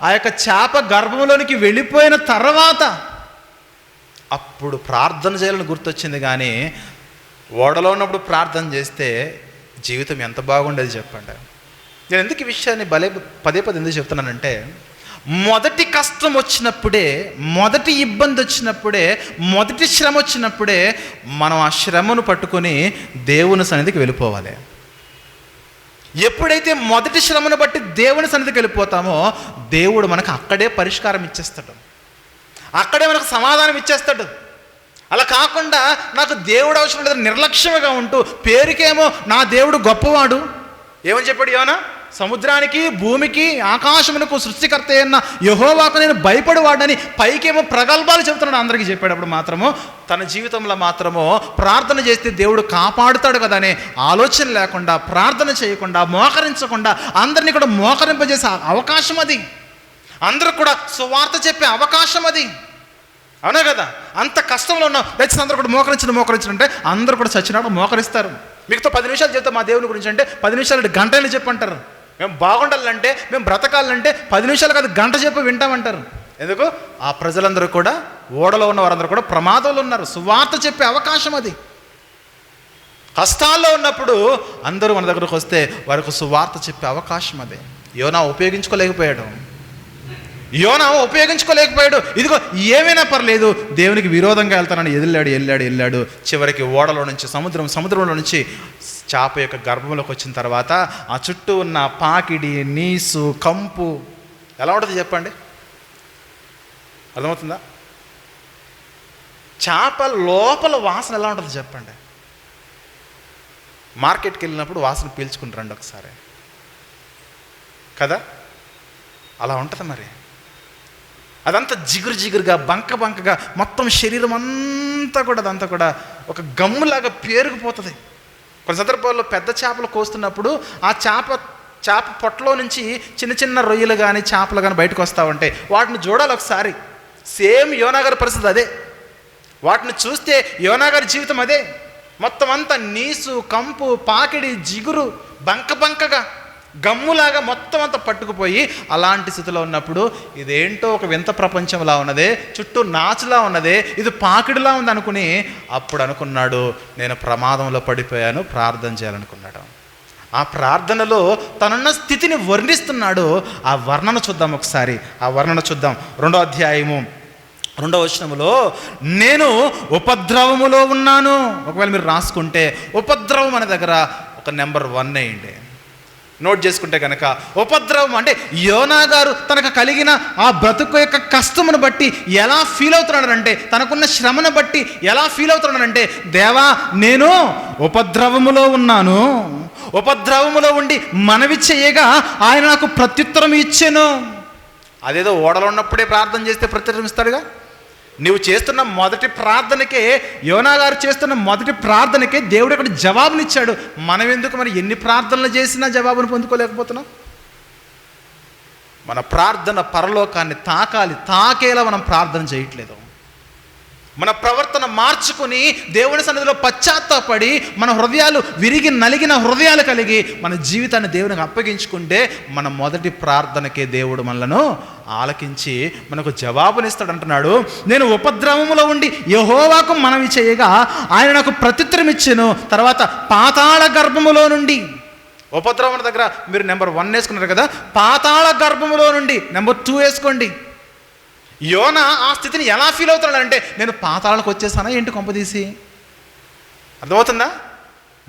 ఆ యొక్క చేప గర్భంలోనికి వెళ్ళిపోయిన తర్వాత అప్పుడు ప్రార్థన చేయాలని గుర్తొచ్చింది. కానీ ఓడలో ఉన్నప్పుడు ప్రార్థన చేస్తే జీవితం ఎంత బాగుండేది చెప్పండి. నేను ఎందుకు ఈ విషయాన్ని పదే ఎందుకు చెప్తున్నానంటే, మొదటి కష్టం వచ్చినప్పుడే, మొదటి ఇబ్బంది వచ్చినప్పుడే, మొదటి శ్రమ వచ్చినప్పుడే మనం ఆ శ్రమను పట్టుకొని దేవుని సన్నిధికి వెళ్ళిపోవాలి. ఎప్పుడైతే మొదటి శ్రమను బట్టి దేవుని సన్నిధికి వెళ్ళిపోతామో దేవుడు మనకు అక్కడే పరిష్కారం ఇచ్చేస్తాడు, అక్కడే మనకు సమాధానం ఇచ్చేస్తాడు. అలా కాకుండా నాకు దేవుడు అవసరం లేదు నిర్లక్ష్యంగా ఉంటూ, పేరుకేమో నా దేవుడు గొప్పవాడు, ఏమని చెప్పాడు యోనా? సముద్రానికి, భూమికి, ఆకాశమునకు సృష్టికర్త అయిన యెహోవాకు నేను భయపడేవాడని పైకేమో ప్రగల్భాలు చెబుతున్నాడు అందరికీ. చెప్పేటప్పుడు మాత్రమో తన జీవితంలో మాత్రమో ప్రార్థన చేస్తే దేవుడు కాపాడుతాడు కదా అనే ఆలోచన లేకుండా, ప్రార్థన చేయకుండా, మోకరించకుండా అందరినీ కూడా మోకరింపజేసే అవకాశం అది. అందరూ కూడా సువార్త చెప్పే అవకాశం అది. అవునా కదా? అంత కష్టంలో ఉన్నాం, దయచేసి అందరూ కూడా మోకరించడం అంటే అందరూ కూడా చచ్చినప్పుడు మోకరిస్తారు. మీకుతో 10 నిమిషాలు చెప్తాం మా దేవుని గురించి అంటే 10 నిమిషాలు గంటలు చెప్పంటారు. మేము బాగుండాలంటే, మేము బ్రతకాలంటే 10 నిమిషాలు కాదు గంట చెప్పి వింటామంటారు. ఎందుకు? ఆ ప్రజలందరూ కూడా, ఓడలో ఉన్న వారందరూ కూడా ప్రమాదంలో ఉన్నారు. సువార్త చెప్పే అవకాశం అది. కష్టాల్లో ఉన్నప్పుడు అందరూ మన దగ్గరకు వస్తే వారికి సువార్త చెప్పే అవకాశం అదే. యోనా ఉపయోగించుకోలేకపోయాడు. ఇదిగో ఏమైనా పర్లేదు, దేవునికి విరోధంగా వెళ్తానని వెళ్ళాడు. చివరికి ఓడలో నుంచి సముద్రంలో నుంచి చేప యొక్క గర్భంలోకి వచ్చిన తర్వాత ఆ చుట్టూ ఉన్న పాకిడి, నీసు, కంపు ఎలా ఉంటుంది చెప్పండి? అర్థమవుతుందా? చేప లోపల వాసన ఎలా ఉంటుంది చెప్పండి? మార్కెట్కి వెళ్ళినప్పుడు వాసన పీల్చుకుని రండి ఒకసారి కదా, అలా ఉంటుంది. మరి అదంతా జిగురుగా బంకగా మొత్తం శరీరం అంతా కూడా అదంతా కూడా ఒక గమ్ములాగా పేరుకుపోతుంది. కొన్ని సందర్భాల్లో పెద్ద చేపలు కోస్తున్నప్పుడు ఆ చేప పొట్టలో నుంచి చిన్న రొయ్యలు కానీ చేపలు కానీ బయటకు వస్తూ ఉంటే వాటిని చూడాలి ఒకసారి. సేమ్ యోనాగారి పరిస్థితి అదే. వాటిని చూస్తే యోనాగారి జీవితం అదే. మొత్తం అంతా నీసు, కంపు, పాకిడి, జిగురు, బంకగా గమ్ములాగా మొత్తం అంతా పట్టుకుపోయి అలాంటి స్థితిలో ఉన్నప్పుడు ఇదేంటో ఒక వింత ప్రపంచంలా ఉన్నదే, చుట్టూ నాచులా ఉన్నదే, ఇది పాకిడిలా ఉంది అనుకుని అప్పుడు అనుకున్నాడు, నేను ప్రమాదంలో పడిపోయాను, ప్రార్థన చేయాలనుకున్నాడు. ఆ ప్రార్థనలో తనున్న స్థితిని వర్ణిస్తున్నాడు. ఆ వర్ణన చూద్దాం ఒకసారి. 2వ అధ్యాయము 2వ వచనములో, నేను ఉపద్రవములో ఉన్నాను. ఒకవేళ మీరు రాసుకుంటే ఉపద్రవం అనే దగ్గర ఒక నెంబర్ 1 వేయండి. నోట్ చేసుకుంటే కనుక ఉపద్రవం అంటే యోనా గారు తనకు కలిగిన ఆ బ్రతుకు యొక్క కష్టమును బట్టి ఎలా ఫీల్ అవుతున్నాడంటే, తనకున్న శ్రమను బట్టి ఎలా ఫీల్ అవుతున్నాడంటే, దేవా నేను ఉపద్రవములో ఉన్నాను, ఉపద్రవములో ఉండి మనవి చేయగా ఆయన నాకు ప్రత్యుత్తరం ఇచ్చాను. అదేదో ఓడలో ఉన్నప్పుడే ప్రార్థన చేస్తే ప్రత్యుత్తరం ఇస్తాడుగా. నువ్వు చేస్తున్న మొదటి ప్రార్థనకే, యోనా గారు చేస్తున్న మొదటి ప్రార్థనకే దేవుడు అక్కడ జవాబునిచ్చాడు. మనం ఎందుకు మరి ఎన్ని ప్రార్థనలు చేసినా జవాబును పొందుకోలేకపోతున్నాం? మన ప్రార్థన పరలోకాన్ని తాకేలా మనం ప్రార్థన చేయట్లేదు. మన ప్రవర్తన మార్చుకుని దేవుని సన్నిధిలో పశ్చాత్తాపడి మన హృదయాలు విరిగి నలిగిన హృదయాలు కలిగి మన జీవితాన్ని దేవునికి అప్పగించుకుంటే మన మొదటి ప్రార్థనకే దేవుడు మనలను ఆలకించి మనకు జవాబునిస్తాడు. అంటున్నాడు, నేను ఉపద్రవములో ఉండి యెహోవాకు మనవి చేయగా ఆయన నాకు ప్రత్యుత్తరం ఇచ్చెను. తర్వాత పాతాళ గర్భములో నుండి, ఉపద్రవం దగ్గర మీరు నెంబర్ 1 వేసుకున్నారు కదా, పాతాళ గర్భములో నుండి నెంబర్ 2 వేసుకోండి. యోనా ఆ స్థితిని ఎలా ఫీల్ అవుతున్నాడంటే, నేను పాతాళాలకు వచ్చేసానా ఏంటి కొంపదీసి? అర్థమవుతుందా?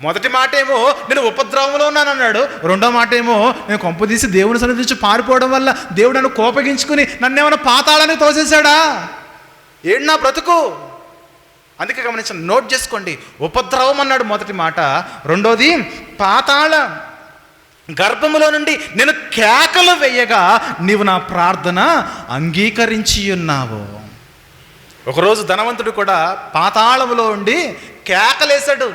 మొదటి మాట ఏమో నేను ఉపద్రవంలో ఉన్నాను అన్నాడు. రెండో మాట ఏమో నేను కొంపదీసి దేవుని సన్నిధి నుంచి పారిపోవడం వల్ల దేవుడు నన్ను కోపగించుకుని నన్నేమైనా పాతాళానికి తోసేశాడా ఏంటి నా బ్రతుకు? అందుకే గమనించండి, నోట్ చేసుకోండి. ఉపద్రవం అన్నాడు మొదటి మాట. రెండోది పాతాళ గర్భములో నుండి నేను కేకలు వేయగా నీవు నా ప్రార్థన అంగీకరించి ఉన్నావు. ఒకరోజు ధనవంతుడు కూడా పాతాళములో ఉండి కేకలేశాడు.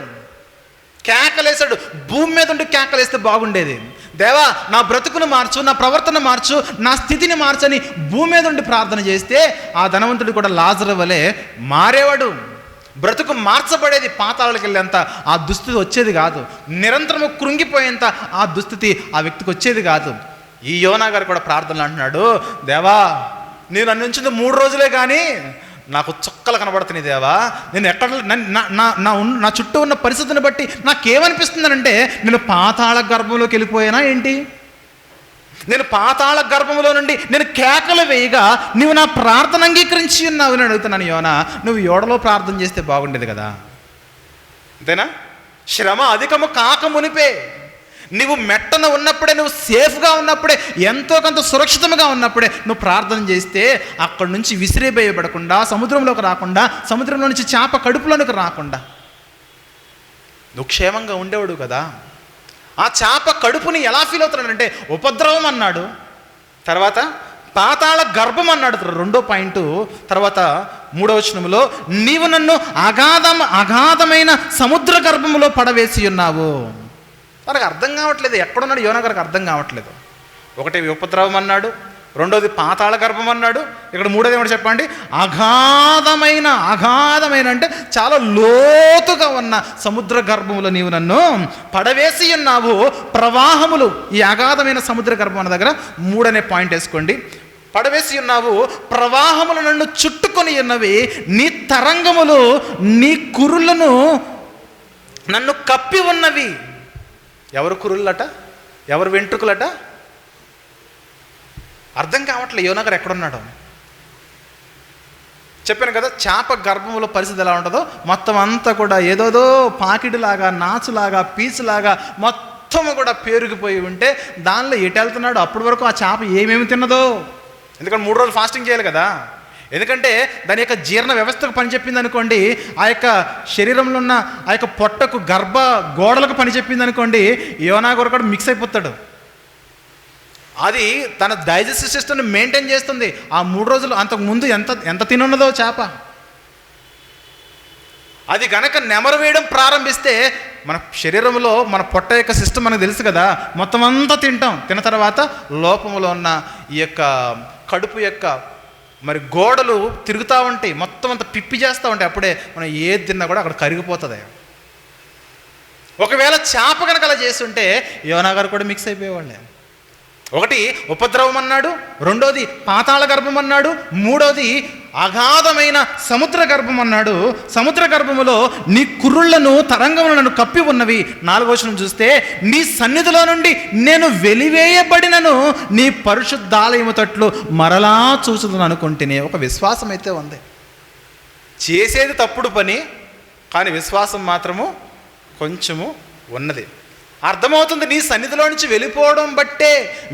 భూమి మీద ఉండి కేకలేస్తే బాగుండేది. దేవా నా బ్రతుకును మార్చు, నా ప్రవర్తన మార్చు, నా స్థితిని మార్చని భూమి మీద ఉండి ప్రార్థన చేస్తే ఆ ధనవంతుడు కూడా లాజరు వలె మారేవాడు. బ్రతుకు మార్చబడేది. పాతాళాలకు వెళ్ళేంత ఆ దుస్థితి వచ్చేది కాదు. నిరంతరము కృంగిపోయేంత ఆ దుస్థితి ఆ వ్యక్తికి వచ్చేది కాదు. ఈ యోనా గారు కూడా ప్రార్థనలు అంటున్నాడు, దేవా నేను నన్ను ఉంచింది 3 రోజులే కానీ నాకు చుక్కలు కనబడుతున్నాయి దేవా. నేను ఎక్కడ నా చుట్టూ ఉన్న పరిస్థితిని బట్టి నాకేమనిపిస్తుందనంటే, నేను పాతాళ గర్భంలోకి వెళ్ళిపోయానా ఏంటి? నేను పాతాళ గర్భంలో నుండి నేను కేకలు వేయగా నువ్వు నా ప్రార్థన అంగీకరించి ఉన్నావు అని అడుగుతున్నాను. యోనా, నువ్వు ఓడలో ప్రార్థన చేస్తే బాగుండేది కదా, అంతేనా? శ్రమ అధికము కాక మునిపే, నువ్వు మెట్టన ఉన్నప్పుడే, నువ్వు సేఫ్గా ఉన్నప్పుడే, ఎంతో కొంత సురక్షితంగా ఉన్నప్పుడే నువ్వు ప్రార్థన చేస్తే అక్కడి నుంచి విసిరేబేయబడకుండా, సముద్రంలోకి రాకుండా, సముద్రంలో నుంచి చేప కడుపులోనికి రాకుండా నువ్వు క్షేమంగా ఉండేవాడు కదా. ఆ చేప కడుపుని ఎలా ఫీల్ అవుతున్నాడంటే ఉపద్రవం అన్నాడు, తర్వాత పాతాళ గర్భం అన్నాడు 2వ పాయింట్. తర్వాత 3వ వచనంలో నీవు నన్ను అగాధమైన సముద్ర గర్భంలో పడవేసి ఉన్నావు. మనకు అర్థం కావట్లేదు, ఎక్కడున్నాడు యోనా గారికి అర్థం కావట్లేదు. ఒకటి ఉపద్రవం అన్నాడు, రెండోది పాతాళ గర్భం అన్నాడు, ఇక్కడ మూడోది ఏమిటి చెప్పండి? అగాధమైన అంటే చాలా లోతుగా ఉన్న సముద్ర గర్భములో నీవు నన్ను పడవేసి ఉన్నావు. ప్రవాహములు, ఈ అగాధమైన సముద్ర గర్భం అన్న దగ్గర 3 అనే పాయింట్ వేసుకోండి. పడవేసి ఉన్నావు, ప్రవాహములు నన్ను చుట్టుకొని ఉన్నవి, నీ తరంగములు నీ కురులను నన్ను కప్పి ఉన్నవి. ఎవరు కురులట, ఎవరు వెంట్రుకలట? అర్థం కావట్లేదు యోనా గారు ఎక్కడున్నాడో. చెప్పాను కదా, చేప గర్భంలో పరిస్థితి ఎలా ఉంటుందో మొత్తం అంతా కూడా ఏదోదో పాకిడిలాగా, నాచులాగా, పీచులాగా మొత్తం కూడా పేరుకుపోయి ఉంటే దానిలో ఎటు వెళ్తున్నాడు? అప్పటి వరకు ఆ చేప ఏమేమి తిన్నదో. ఎందుకంటే 3 రోజులు ఫాస్టింగ్ చేయాలి కదా. ఎందుకంటే దాని యొక్క జీర్ణ వ్యవస్థకు పని చెప్పింది అనుకోండి, ఆ యొక్క శరీరంలో ఉన్న ఆ యొక్క పొట్టకు, గర్భ గోడలకు పని చెప్పింది అనుకోండి, యోనా గారు కూడా మిక్స్ అయిపోతాడు. అది తన డైజెస్టివ్ సిస్టమ్ని మెయింటైన్ చేస్తుంది. ఆ 3 రోజులు అంతకు ముందు ఎంత తినున్నదో చేప. అది కనుక నెమరు వేయడం ప్రారంభిస్తే మన శరీరంలో మన పొట్ట యొక్క సిస్టమ్ మనకు తెలుసు కదా, మొత్తం అంతా తింటాం. తిన్న తర్వాత లోపంలో ఉన్న ఈ యొక్క కడుపు యొక్క మరి గోడలు తిరుగుతూ ఉంటాయి, మొత్తం అంతా పిప్పి చేస్తూ ఉంటాయి. అప్పుడే మనం ఏది తిన్నా కూడా అక్కడ కరిగిపోతుంది. ఒకవేళ చేప కనుక అలా చేస్తుంటే యోనా గారు కూడా మిక్స్ అయిపోయేవాళ్ళే. ఒకటి ఉపద్రవం అన్నాడు, రెండోది పాతాళ గర్భం అన్నాడు, మూడోది అగాధమైన సముద్ర గర్భం అన్నాడు. సముద్ర గర్భములో నీ కుర్రుళ్లను తరంగములను కప్పి ఉన్నవి. 4వ వచనం చూస్తే, నీ సన్నిధిలో నుండి నేను వెలివేయబడినను నీ పరిశుద్ధాలయము తట్లు మరలా చూసుదని అనుకుంటేనే. ఒక విశ్వాసం అయితే ఉంది. చేసేది తప్పుడు పని, కానీ విశ్వాసం మాత్రము కొంచెము ఉన్నది. అర్థమవుతుంది. నీ సన్నిధిలో నుంచి వెళ్ళిపోవడం బట్టే,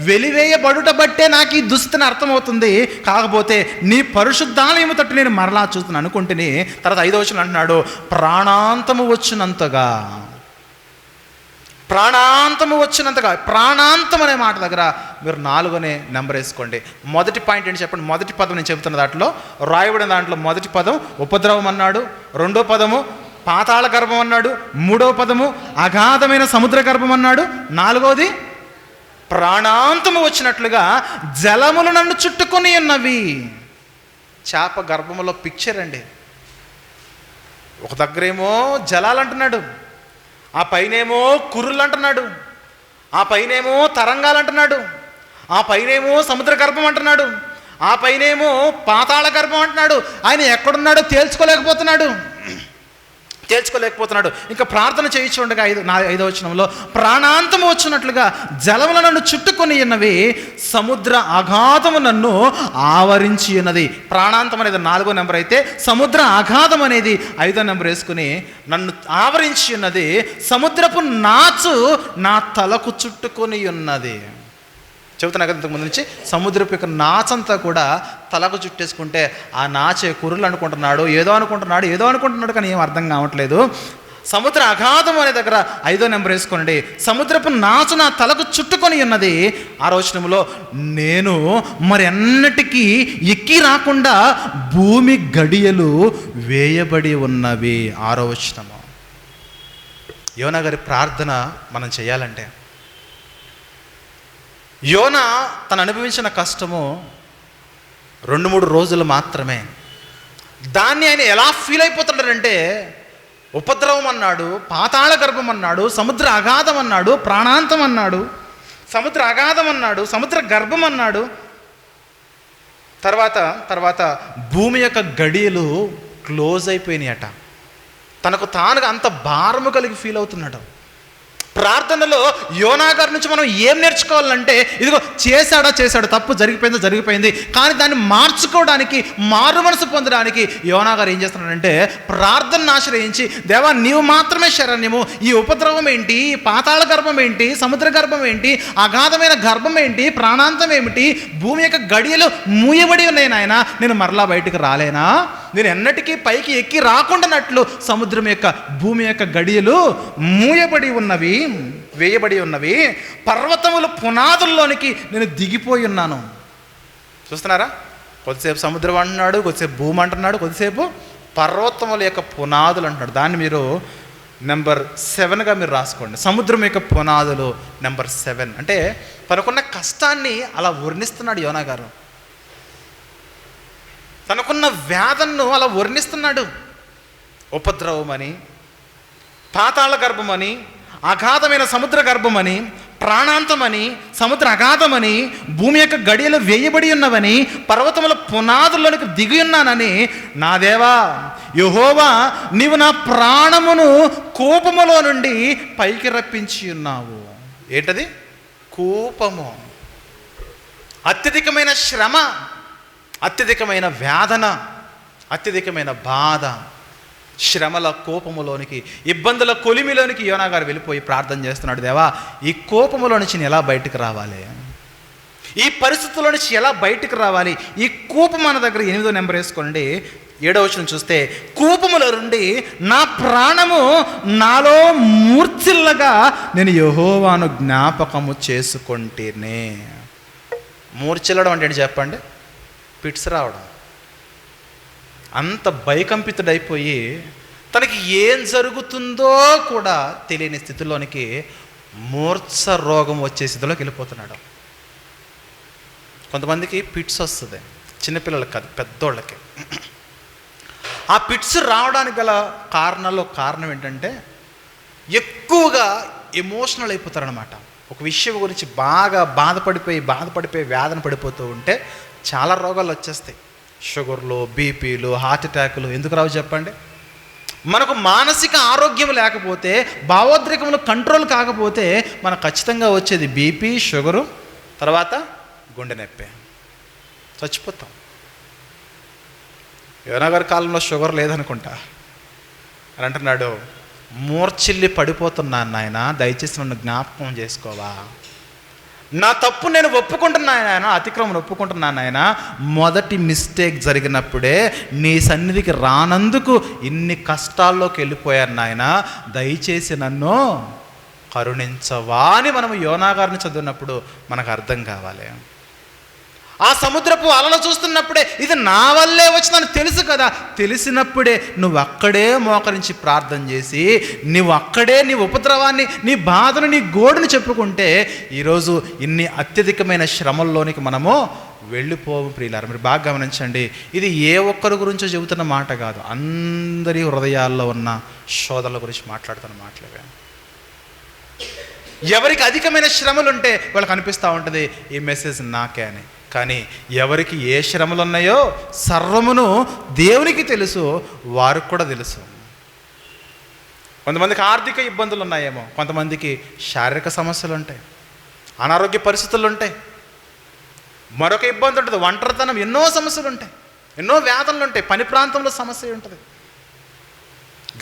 వెలివేయబడుట బట్టే నాకు ఈ దుస్థితిని అర్థమవుతుంది. కాకపోతే నీ పరిశుద్ధాలయము తట్టు నేను మరలా చూస్తున్నాను అనుకుంటేనే. తర్వాత 5వ వచనం అంటున్నాడు, ప్రాణాంతము వచ్చినంతగా. ప్రాణాంతము వచ్చినంతగా. ప్రాణాంతం అనే మాట దగ్గర మీరు 4 నెంబర్ వేసుకోండి. మొదటి పాయింట్ ఏంటి చెప్పండి? మొదటి పదం నేను చెబుతున్న దాంట్లో, రాయబడిన దాంట్లో మొదటి పదం ఉపద్రవం అన్నాడు, రెండో పదము పాతాళ గర్భం అన్నాడు, 3వ పదము అగాధమైన సముద్ర గర్భం అన్నాడు, 4వది ప్రాణాంతము వచ్చినట్లుగా జలములు నన్ను చుట్టుకొని ఉన్నవి. చేప గర్భములో పిక్చర్ అండి. ఒక దగ్గరేమో జలాలు అంటున్నాడు, ఆ పైనేమో కుర్రులు అంటున్నాడు, ఆ పైనేమో తరంగాలు అంటున్నాడు, ఆ పైనేమో సముద్ర గర్భం అంటున్నాడు, ఆ పైనేమో పాతాళ గర్భం అంటున్నాడు. ఆయన ఎక్కడున్నాడో తేల్చుకోలేకపోతున్నాడు. ఇంకా ప్రార్థన చేయించుండగా 5వ వచనంలో, ప్రాణాంతము వచ్చినట్లుగా జలములు నన్ను చుట్టుకొని ఉన్నవి, సముద్ర అగాధము నన్ను ఆవరించి ఉన్నది. ప్రాణాంతం అనేది 4వ నెంబర్ అయితే, సముద్ర అగాధం అనేది 5వ నెంబర్ వేసుకుని నన్ను ఆవరించి ఉన్నది. సముద్రపు నాచు నా తలకు చుట్టుకొని ఉన్నది. చెబుతున్నా కదా ఇంతకు ముందు నుంచి, సముద్రపు యొక్క నాచంతా కూడా తలకు చుట్టేసుకుంటే ఆ నాచే కుర్రలు అనుకుంటున్నాడు, ఏదో అనుకుంటున్నాడు కానీ ఏం అర్థం కావట్లేదు. సముద్ర అగాధం అనే దగ్గర 5వ నెంబర్ వేసుకోండి. సముద్రపు నాచు నా తలకు చుట్టుకొని ఉన్నది. 6వ వచనంలో, నేను మరి ఎన్నటికీ ఎక్కి రాకుండా భూమి గడియలు వేయబడి ఉన్నవి. 6వ వచనము. యోనా గారి ప్రార్థన మనం చేయాలంటే, యోనా తను అనుభవించిన కష్టము 2-3 రోజులు మాత్రమే. దాన్ని ఆయన ఎలా ఫీల్ అయిపోతున్నాడంటే, ఉపద్రవం అన్నాడు, పాతాళ గర్భం అన్నాడు, సముద్ర అగాధం అన్నాడు, ప్రాణాంతం అన్నాడు, సముద్ర అగాధం అన్నాడు, సముద్ర గర్భం అన్నాడు. తర్వాత భూమి యొక్క గడియలు క్లోజ్ అయిపోయినాయట. తనకు తానుగా అంత భారము కలిగి ఫీల్ అవుతున్నాడు. ప్రార్థనలో యోనా గారి నుంచి మనం ఏం నేర్చుకోవాలంటే, ఇదిగో చేశాడు, తప్పు జరిగిపోయింది, కానీ దాన్ని మార్చుకోవడానికి, మారు మనసు పొందడానికి యోనా గారు ఏం చేస్తున్నాడంటే, ప్రార్థనను ఆశ్రయించి, దేవా నీవు మాత్రమే శరణ్యము, ఈ ఉపద్రవం ఏంటి, పాతాళ గర్భం ఏంటి, సముద్ర గర్భం ఏంటి, అగాధమైన గర్భం ఏంటి, ప్రాణాంతం ఏమిటి, భూమి యొక్క గడియలు మూయబడి ఉన్నాయి నాయన, నేను మరలా బయటకు రాలేనా, నేను ఎన్నటికీ పైకి ఎక్కి రాకుండానట్లు సముద్రం యొక్క, భూమి యొక్క గడియలు మూయబడి ఉన్నవి, వేయబడి ఉన్నవి, పర్వతముల పునాదుల్లోనికి నేను దిగిపోయి ఉన్నాను. చూస్తున్నారా? కొద్దిసేపు సముద్రం అంటున్నాడు, కొద్దిసేపు భూమి అంటున్నాడు, కొద్దిసేపు పర్వతముల యొక్క పునాదులు అంటున్నాడు. దాన్ని మీరు నెంబర్ 7గా మీరు రాసుకోండి. సముద్రం యొక్క పునాదులు నెంబర్ 7. అంటే తనకున్న కష్టాన్ని అలా వర్ణిస్తున్నాడు యోనా గారు. తనకున్న వ్యాధను అలా వర్ణిస్తున్నాడు. ఉపద్రవమని, పాతాళ గర్భమని, అగాధమైన సముద్ర గర్భమని, ప్రాణాంతమని, సముద్ర అగాధమని, భూమి యొక్క గడియలు వేయబడి ఉన్నవని, పర్వతముల పునాదుల్లోనికి దిగి ఉన్నానని, నా దేవా యెహోవా నీవు నా ప్రాణమును కోపములో నుండి పైకి రప్పించి ఉన్నావు. ఏంటది? కోపము. అత్యధికమైన శ్రమ, అత్యధికమైన వేదన, అత్యధికమైన బాధ, శ్రమల కోపములోనికి, ఇబ్బందుల కొలిమిలోనికి యోనా గారు వెళ్ళిపోయి ప్రార్థన చేస్తున్నాడు. దేవా ఈ కోపములో నుంచి నేను ఎలా బయటకు రావాలి, ఈ పరిస్థితుల్లో నుంచి ఎలా బయటకు రావాలి? ఈ కోపం మన దగ్గర 8వ నెంబర్ వేసుకోండి, 7వ వచనం చూస్తే, కోపములో నుండి నా ప్రాణము నాలో మూర్ఛిల్లగా నేను యెహోవాను జ్ఞాపకము చేసుకొంటేనే. మూర్ఛిల్లడం అంటే ఏంటి చెప్పండి? పిట్స్ రావడం. అంత భయకంపితుడైపోయి తనకి ఏం జరుగుతుందో కూడా తెలియని స్థితిలోనికి, మూర్ఛ రోగం వచ్చే స్థితిలోకి వెళ్ళిపోతున్నాడు. కొంతమందికి పిట్స్ వస్తుంది, చిన్నపిల్లలకి కాదు, పెద్దోళ్ళకి. ఆ పిట్స్ రావడానికి గల కారణం ఏంటంటే ఎక్కువగా ఎమోషనల్ అయిపోతారనమాట. ఒక విషయం గురించి బాగా బాధపడిపోయి వేదన పడిపోతూ ఉంటే చాలా రోగాలు వచ్చేస్తాయి. షుగర్లు, బీపీలు, హార్ట్ అటాకులు ఎందుకు రావు చెప్పండి? మనకు మానసిక ఆరోగ్యం లేకపోతే, భావోద్రేకములు కంట్రోల్ కాకపోతే మనకు ఖచ్చితంగా వచ్చేది బీపీ, షుగరు, తర్వాత గుండె నొప్పి, చచ్చిపోతాం. యోనా గారి కాలంలో షుగర్ లేదనుకుంటా అని అంటున్నాడు. మూర్ఛిల్లి పడిపోతున్నాను నాయన, దయచేసి నన్ను జ్ఞాపకం చేసుకోవా. నా తప్పు నేను ఒప్పుకుంటున్నాను ఆయన, అతిక్రమం ఒప్పుకుంటున్నాను ఆయన. మొదటి మిస్టేక్ జరిగినప్పుడే నీ సన్నిధికి రానందుకు ఇన్ని కష్టాల్లోకి వెళ్ళిపోయాను నాయన, దయచేసి నన్ను కరుణించవా అని మనము యోనా గారిని చదివినప్పుడు మనకు అర్థం కావాలి. ఆ సముద్రపు అలలు చూస్తున్నప్పుడే ఇది నా వల్లే వచ్చిందని తెలుసు కదా, తెలిసినప్పుడే నువ్వు అక్కడే మోకరించి ప్రార్థన చేసి, నువ్వు అక్కడే నీ ఉపద్రవాన్ని, నీ బాధను, నీ గోడుని చెప్పుకుంటే ఈరోజు ఇన్ని అత్యధికమైన శ్రమల్లోనికి మనము వెళ్ళిపోవు. ప్రియులారా, మీరు బాగా గమనించండి, ఇది ఏ ఒక్కరి గురించో చెబుతున్న మాట కాదు, అందరి హృదయాల్లో ఉన్న శోధనల గురించి మాట్లాడుతున్న మాటలే. ఎవరికి అధికమైన శ్రమలు ఉంటే వాళ్ళకి అనిపిస్తూ ఉంటుంది ఈ మెసేజ్ నాకే అని. కానీ ఎవరికి ఏ శ్రమలు ఉన్నాయో సర్వమును దేవునికి తెలుసు, వారికి కూడా తెలుసు. కొంతమందికి ఆర్థిక ఇబ్బందులు ఉన్నాయేమో, కొంతమందికి శారీరక సమస్యలు ఉంటాయి, అనారోగ్య పరిస్థితులు ఉంటాయి, మరొక ఇబ్బంది ఉంటుంది, ఒంటరితనం, ఎన్నో సమస్యలు ఉంటాయి, ఎన్నో వ్యాధులు ఉంటాయి, పని ప్రాంతంలో సమస్య ఉంటుంది.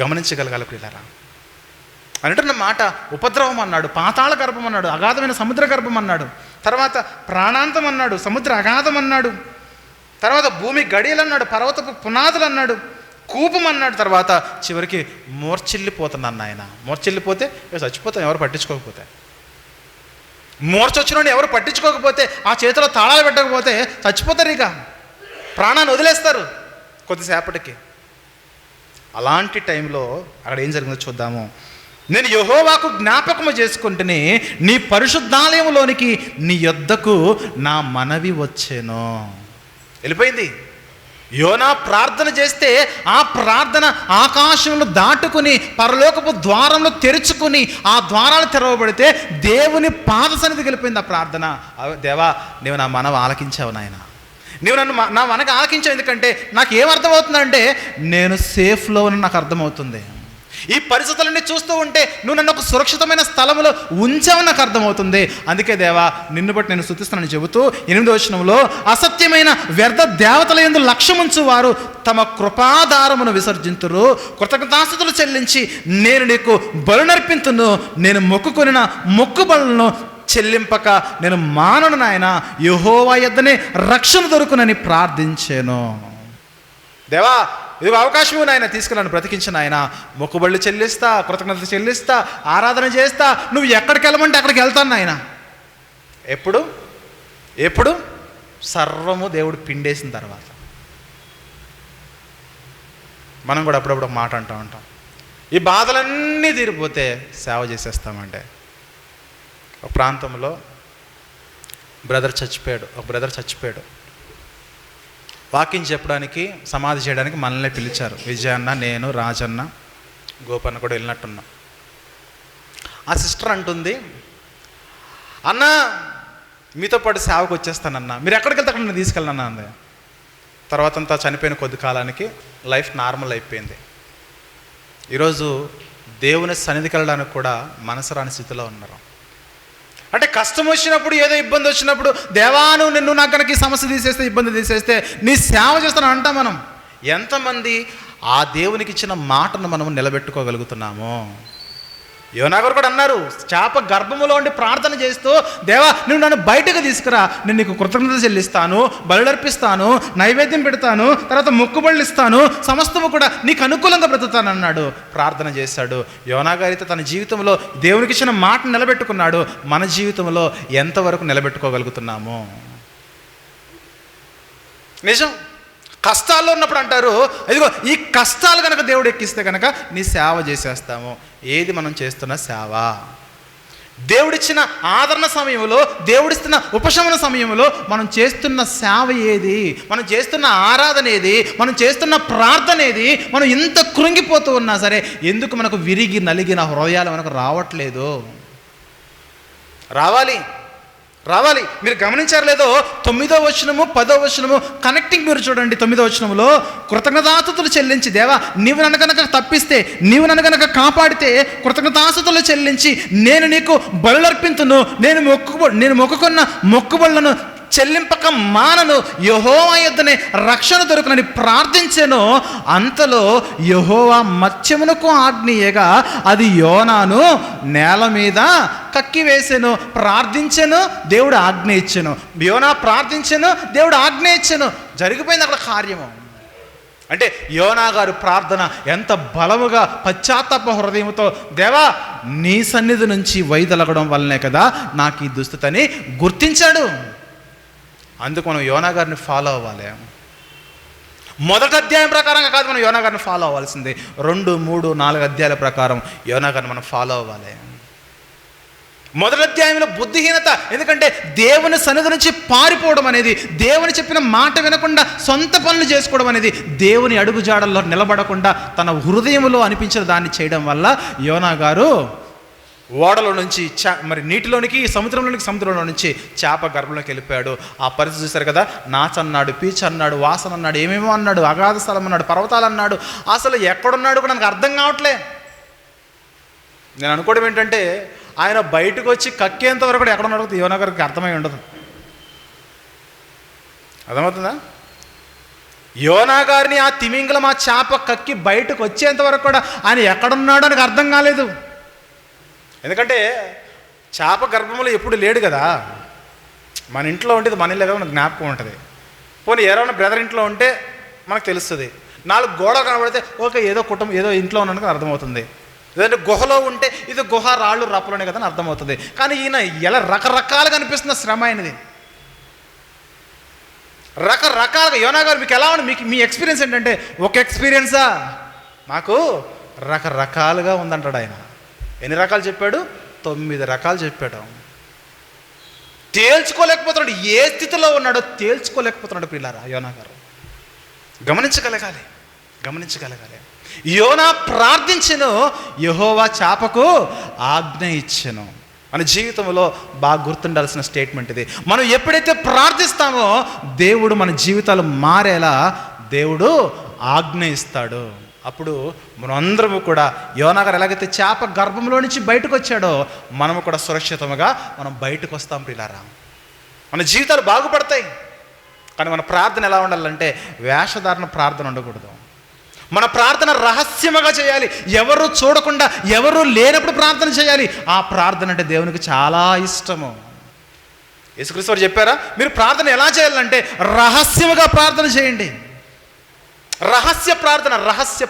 గమనించగలగాలి ప్రియులారా. అంటున్న మాట ఉపద్రవం అన్నాడు, పాతాళ గర్భం అన్నాడు, అగాధమైన సముద్ర గర్భం అన్నాడు, తర్వాత ప్రాణాంతం అన్నాడు, సముద్ర అగాధం అన్నాడు, తర్వాత భూమి గడియలు అన్నాడు, పర్వతపు పునాదులు అన్నాడు, కూపం అన్నాడు, తర్వాత చివరికి మూర్ఛిల్లిపోతున్నాను ఆయన. మూర్ఛిల్లిపోతే చచ్చిపోతాం ఎవరు పట్టించుకోకపోతే. మూర్ఛ వచ్చిన ఎవరు పట్టించుకోకపోతే, ఆ చేతిలో తాళాలు పెట్టకపోతే చచ్చిపోతారు, ఇక ప్రాణాన్ని వదిలేస్తారు కొద్దిసేపటికి. అలాంటి టైంలో అక్కడ ఏం జరిగిందో చూద్దాము. నేను యెహోవాకు జ్ఞాపకము చేసుకుంటేనే నీ పరిశుద్ధాలయంలోనికి నీ యొద్దకు నా మనవి వచ్చేను. వెళ్ళిపోయింది. యోనా ప్రార్థన చేస్తే ఆ ప్రార్థన ఆకాశంలో దాటుకుని పరలోకపు ద్వారంలో తెరుచుకుని, ఆ ద్వారాలు తెరవబడితే దేవుని పాద సన్నిధికి వెళ్ళిపోయింది ఆ ప్రార్థన. దేవా నీవు నా మనవి ఆలకించావు నాయన, నీవు నా మనకు ఆలకించావు. ఎందుకంటే నాకు ఏమర్థమవుతుందంటే నేను సేఫ్లో ఉన్న నాకు అర్థమవుతుంది. ఈ పరిస్థితులన్నీ చూస్తూ ఉంటే నువ్వు నన్ను ఒక సురక్షితమైన స్థలంలో ఉంచావని నాకు అర్థమవుతుంది. అందుకే దేవా నిన్ను బట్టి నేను స్తుతిస్తున్నానని చెబుతూ 8వ వచనంలో, అసత్యమైన వ్యర్థ దేవతల యందు లక్ష్యముంచు వారు తమ కృపాధారమును విసర్జింతురు, కృతజ్ఞతాస్తుతులు చెల్లించి నేను నీకు బలు నర్పింతును, నేను మొక్కుకొనిన మొక్కుబడులను చెల్లింపక నేను మానను నాయన, యెహోవా యొద్దనే రక్షణ దొరుకునని ప్రార్థించాను. దేవా ఇది అవకాశము నాయన, తీసుకున్నాను, బ్రతికించిన ఆయన, మొక్కుబళ్ళు చెల్లిస్తా, కృతజ్ఞత చెల్లిస్తా, ఆరాధన చేస్తా, నువ్వు ఎక్కడికి వెళ్ళమంటే అక్కడికి వెళ్తాను నాయన. ఎప్పుడు సర్వము దేవుడు పిండేసిన తర్వాత. మనం కూడా అప్పుడప్పుడు ఒక మాట అంటూ ఉంటాం, ఈ బాధలన్నీ తీరిపోతే సేవ చేసేస్తామంటే. ఒక ప్రాంతంలో ఒక బ్రదర్ చచ్చిపోయాడు. వాకింగ్ చెప్పడానికి, సమాధి చేయడానికి మనల్ని పిలిచారు. విజయన్న, నేను, రాజన్న, గోపన్న కూడా వెళ్ళినట్టున్నాం. ఆ సిస్టర్ అంటుంది, అన్నా మీతో పాటు సేవకు వచ్చేస్తానన్నా, మీరు ఎక్కడికి వెళ్తే అక్కడ నన్ను తీసుకెళ్ళనన్నా అంది. తర్వాత అంతా చనిపోయిన కొద్ది కాలానికి లైఫ్ నార్మల్ అయిపోయింది. ఈరోజు దేవుని సన్నిధికి వెళ్ళడానికి కూడా మనసు రాని స్థితిలో ఉన్నారు. అంటే కష్టం వచ్చినప్పుడు, ఏదో ఇబ్బంది వచ్చినప్పుడు, దేవా నువ్వు నాకు కనుక ఈ సమస్య తీసేస్తే, ఇబ్బంది తీసేస్తే నీ సేవ చేస్తాను అంటాం మనం. ఎంతమంది ఆ దేవునికి ఇచ్చిన మాటను మనం నిలబెట్టుకోగలుగుతున్నాము? యోనా గారు కూడా అన్నారు, చేప గర్భములో ఉండి ప్రార్థన చేస్తూ, దేవా నువ్వు నన్ను బయటకు తీసుకురా, నేను నీకు కృతజ్ఞత చెల్లిస్తాను, బలులర్పిస్తాను, నైవేద్యం పెడతాను, తర్వాత మొక్కుబళ్ళు ఇస్తాను, సమస్తము కూడా నీకు అనుకూలంగా బ్రతుకుతాను అన్నాడు. ప్రార్థన చేశాడు. యోనా గారితో తన జీవితంలో దేవునికి ఇచ్చిన మాట నిలబెట్టుకున్నాడు. మన జీవితంలో ఎంతవరకు నిలబెట్టుకోగలుగుతున్నాము? నిజం. కష్టాల్లో ఉన్నప్పుడు అంటారు, ఇదిగో ఈ కష్టాలు కనుక దేవుడు ఎక్కిస్తే కనుక నీ సేవ చేసేస్తాము. ఏది మనం చేస్తున్న సేవ? దేవుడిచ్చిన ఆదరణ సమయంలో, దేవుడిస్తున్న ఉపశమన సమయంలో మనం చేస్తున్న సేవ ఏది? మనం చేస్తున్న ఆరాధన ఏది? మనం చేస్తున్న ప్రార్థన ఏది? మనం ఇంత కృంగిపోతూ ఉన్నా సరే ఎందుకు మనకు విరిగి నలిగిన హృదయాలు మనకు రావట్లేదు? రావాలి. మీరు గమనించారు లేదో, 9వ వచనము 10వ వచనము కనెక్టింగ్ మీరు చూడండి. 9వ వచనంలో కృతజ్ఞతాస్తుతులు చెల్లించి, దేవా నీవు నన్ను కనుక తప్పిస్తే, నీవు నన్ను కనుక కాపాడితే కృతజ్ఞతాస్తుతులు చెల్లించి నేను నీకు బలులర్పింతును, నేను మొక్కుకున్న మొక్కుబళ్ళను చెల్లింపక మానను, యెహోవా యొద్దనే రక్షణ దొరుకునని ప్రార్థించెను. అంతలో యెహోవా మత్స్యమునకు ఆజ్ఞేయగా అది యోనాను నేల మీద కక్కివేసెను. ప్రార్థించెను, దేవుడు ఆజ్ఞ ఇచ్చెను. యోనా ప్రార్థించెను, దేవుడు ఆజ్ఞ ఇచ్చెను. జరిగిపోయింది అక్కడ కార్యము. అంటే యోనా గారు ప్రార్థన ఎంత బలముగా పశ్చాత్తాప హృదయంతో, దేవా నీ సన్నిధి నుంచి వైదొలగడం వల్లనే కదా నాకు ఈ దుస్థితిని గుర్తించాడు. అందుకు మనం యోనా గారిని ఫాలో అవ్వాలి. మొదటి అధ్యాయం ప్రకారంగా కాదు మనం యోనా గారిని ఫాలో అవ్వాల్సింది. 2, 3, 4 అధ్యాయాల ప్రకారం యోనా గారిని మనం ఫాలో అవ్వాలి. మొదటి అధ్యాయంలో బుద్ధిహీనత, ఎందుకంటే దేవుని సన్నిధి నుంచి పారిపోవడం అనేది, దేవుని చెప్పిన మాట వినకుండా సొంత పనులు చేసుకోవడం అనేది, దేవుని అడుగుజాడల్లో నిలబడకుండా తన హృదయంలో అనిపించిన దాన్ని చేయడం వల్ల యోనా గారు ఓడలో నుంచి నీటిలోనికి, సముద్రంలో నుంచి చేప గర్భంలోకి వెళ్ళిపోయాడు. ఆ పరిస్థితి చూశారు కదా, నాచ్ అన్నాడు, పీచ్ అన్నాడు, వాసన అన్నాడు, ఏమేమో అన్నాడు, అగాధ స్థలం అన్నాడు, పర్వతాలు అన్నాడు. అసలు ఎక్కడున్నాడు కూడా నాకు అర్థం కావట్లే. నేను అనుకోవడం ఏంటంటే, ఆయన బయటకు వచ్చి కక్కేంత వరకు కూడా ఎక్కడున్నాడు యోనా గారికి అర్థమై ఉండదు. అర్థమవుతుందా? యోనా గారిని ఆ తిమింగలం, ఆ చేప కక్కి బయటకు వచ్చేంత వరకు కూడా ఆయన ఎక్కడున్నాడో నాకు అర్థం కాలేదు. ఎందుకంటే చేప గర్భంలో ఎప్పుడు లేడు కదా. మన ఇంట్లో ఉంటే మన ఇల్లే కదా మనకు జ్ఞాపకం ఉంటుంది. పోనీ ఎవరైనా బ్రదర్ ఇంట్లో ఉంటే మనకు తెలుస్తుంది. 4 గోడలు కనబడితే ఓకే ఏదో కుటుంబం, ఏదో ఇంట్లో ఉన్నందుకు అర్థమవుతుంది. లేదంటే గుహలో ఉంటే ఇది గుహ, రాళ్ళు రప్పలోనే కదా అని అర్థమవుతుంది. కానీ ఈయన ఎలా రకరకాలుగా అనిపిస్తున్న శ్రమ అయినది, రకరకాలుగా. యోనా గారు మీకు ఎలా ఉంది? మీ ఎక్స్పీరియన్స్ ఏంటంటే, ఒక ఎక్స్పీరియన్సా? నాకు రకరకాలుగా ఉందంటాడు ఆయన. ఎన్ని రకాలు చెప్పాడు? 9 రకాలు చెప్పాడు. తేల్చుకోలేకపోతున్నాడు. ఏ స్థితిలో ఉన్నాడో తేల్చుకోలేకపోతున్నాడు ప్రియులారా యోనా గారు. గమనించగలగాలి. యోనా ప్రార్థించెను, యెహోవా చేపకు ఆజ్ఞ ఇచ్చెను. మన జీవితంలో బాగా గుర్తుండాల్సిన స్టేట్మెంట్ ఇది. మనం ఎప్పుడైతే ప్రార్థిస్తామో దేవుడు మన జీవితాలు మారేలా దేవుడు ఆజ్ఞ ఇస్తాడు. అప్పుడు మనం అందరము కూడా యోనా గారు ఎలాగైతే చేప గర్భంలో నుంచి బయటకు వచ్చాడో మనము కూడా సురక్షితంగా మనం బయటకు వస్తాం ప్రియులారా. మన జీవితాలు బాగుపడతాయి. కానీ మన ప్రార్థన ఎలా ఉండాలంటే వేషధారణ ప్రార్థన ఉండకూడదు. మన ప్రార్థన రహస్యముగా చేయాలి. ఎవరు చూడకుండా, ఎవరు లేనప్పుడు ప్రార్థన చేయాలి. ఆ ప్రార్థన అంటే దేవునికి చాలా ఇష్టము. యేసుక్రీస్తు వారు చెప్పారా, మీరు ప్రార్థన ఎలా చేయాలంటే రహస్యముగా ప్రార్థన చేయండి. రహస్య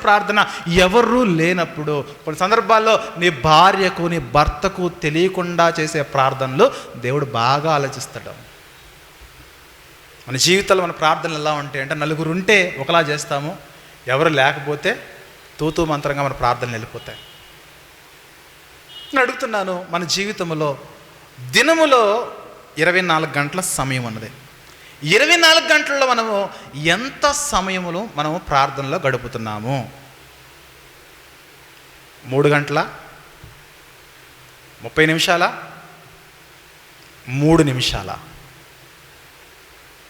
ప్రార్థన ఎవరు లేనప్పుడు. కొన్ని సందర్భాల్లో నీ భార్యకు, నీ భర్తకు తెలియకుండా చేసే ప్రార్థనలు దేవుడు బాగా ఆలోచిస్తాడు. మన జీవితంలో మన ప్రార్థనలు ఎలా ఉంటాయి అంటే, నలుగురు ఉంటే ఒకలా చేస్తాము, ఎవరు లేకపోతే తూతూ మంత్రంగా మన ప్రార్థనలు వెళ్ళిపోతాయి. నేను అడుగుతున్నాను, మన జీవితంలో దినములో 24 గంటల సమయం ఉన్నది. 24 గంటల్లో మనము ఎంత సమయములు మనము ప్రార్థనలో గడుపుతున్నాము? 3 గంటల 30 నిమిషాల 3 నిమిషాల?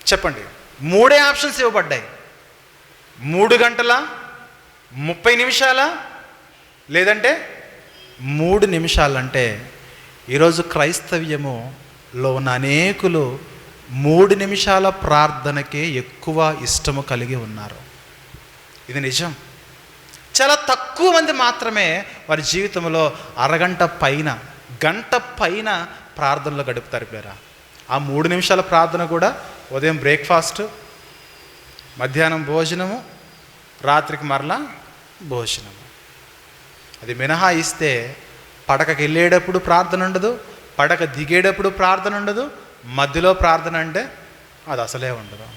చెప్పండి. 3 ఆప్షన్స్ ఇవ్వబడ్డాయి. 3 గంటల, 30 నిమిషాల, లేదంటే 3 నిమిషాలంటే ఈరోజు క్రైస్తవ్యములో ఉన్న అనేకులు 3 నిమిషాల ప్రార్థనకే ఎక్కువ ఇష్టము కలిగి ఉన్నారు. ఇది నిజం. చాలా తక్కువ మంది మాత్రమే వారి జీవితంలో అరగంట పైన, గంట పైన ప్రార్థనలో గడుపుతారు. పేరా ఆ 3 నిమిషాల ప్రార్థన కూడా ఉదయం బ్రేక్ఫాస్ట్, మధ్యాహ్నం భోజనము, రాత్రికి మరలా భోజనము. అది మినహాయిస్తే పడకకి వెళ్ళేటప్పుడు ప్రార్థన ఉండదు, పడక దిగేటప్పుడు ప్రార్థన ఉండదు, మధ్యలో ప్రార్థన అంటే అది అసలే ఉండదు.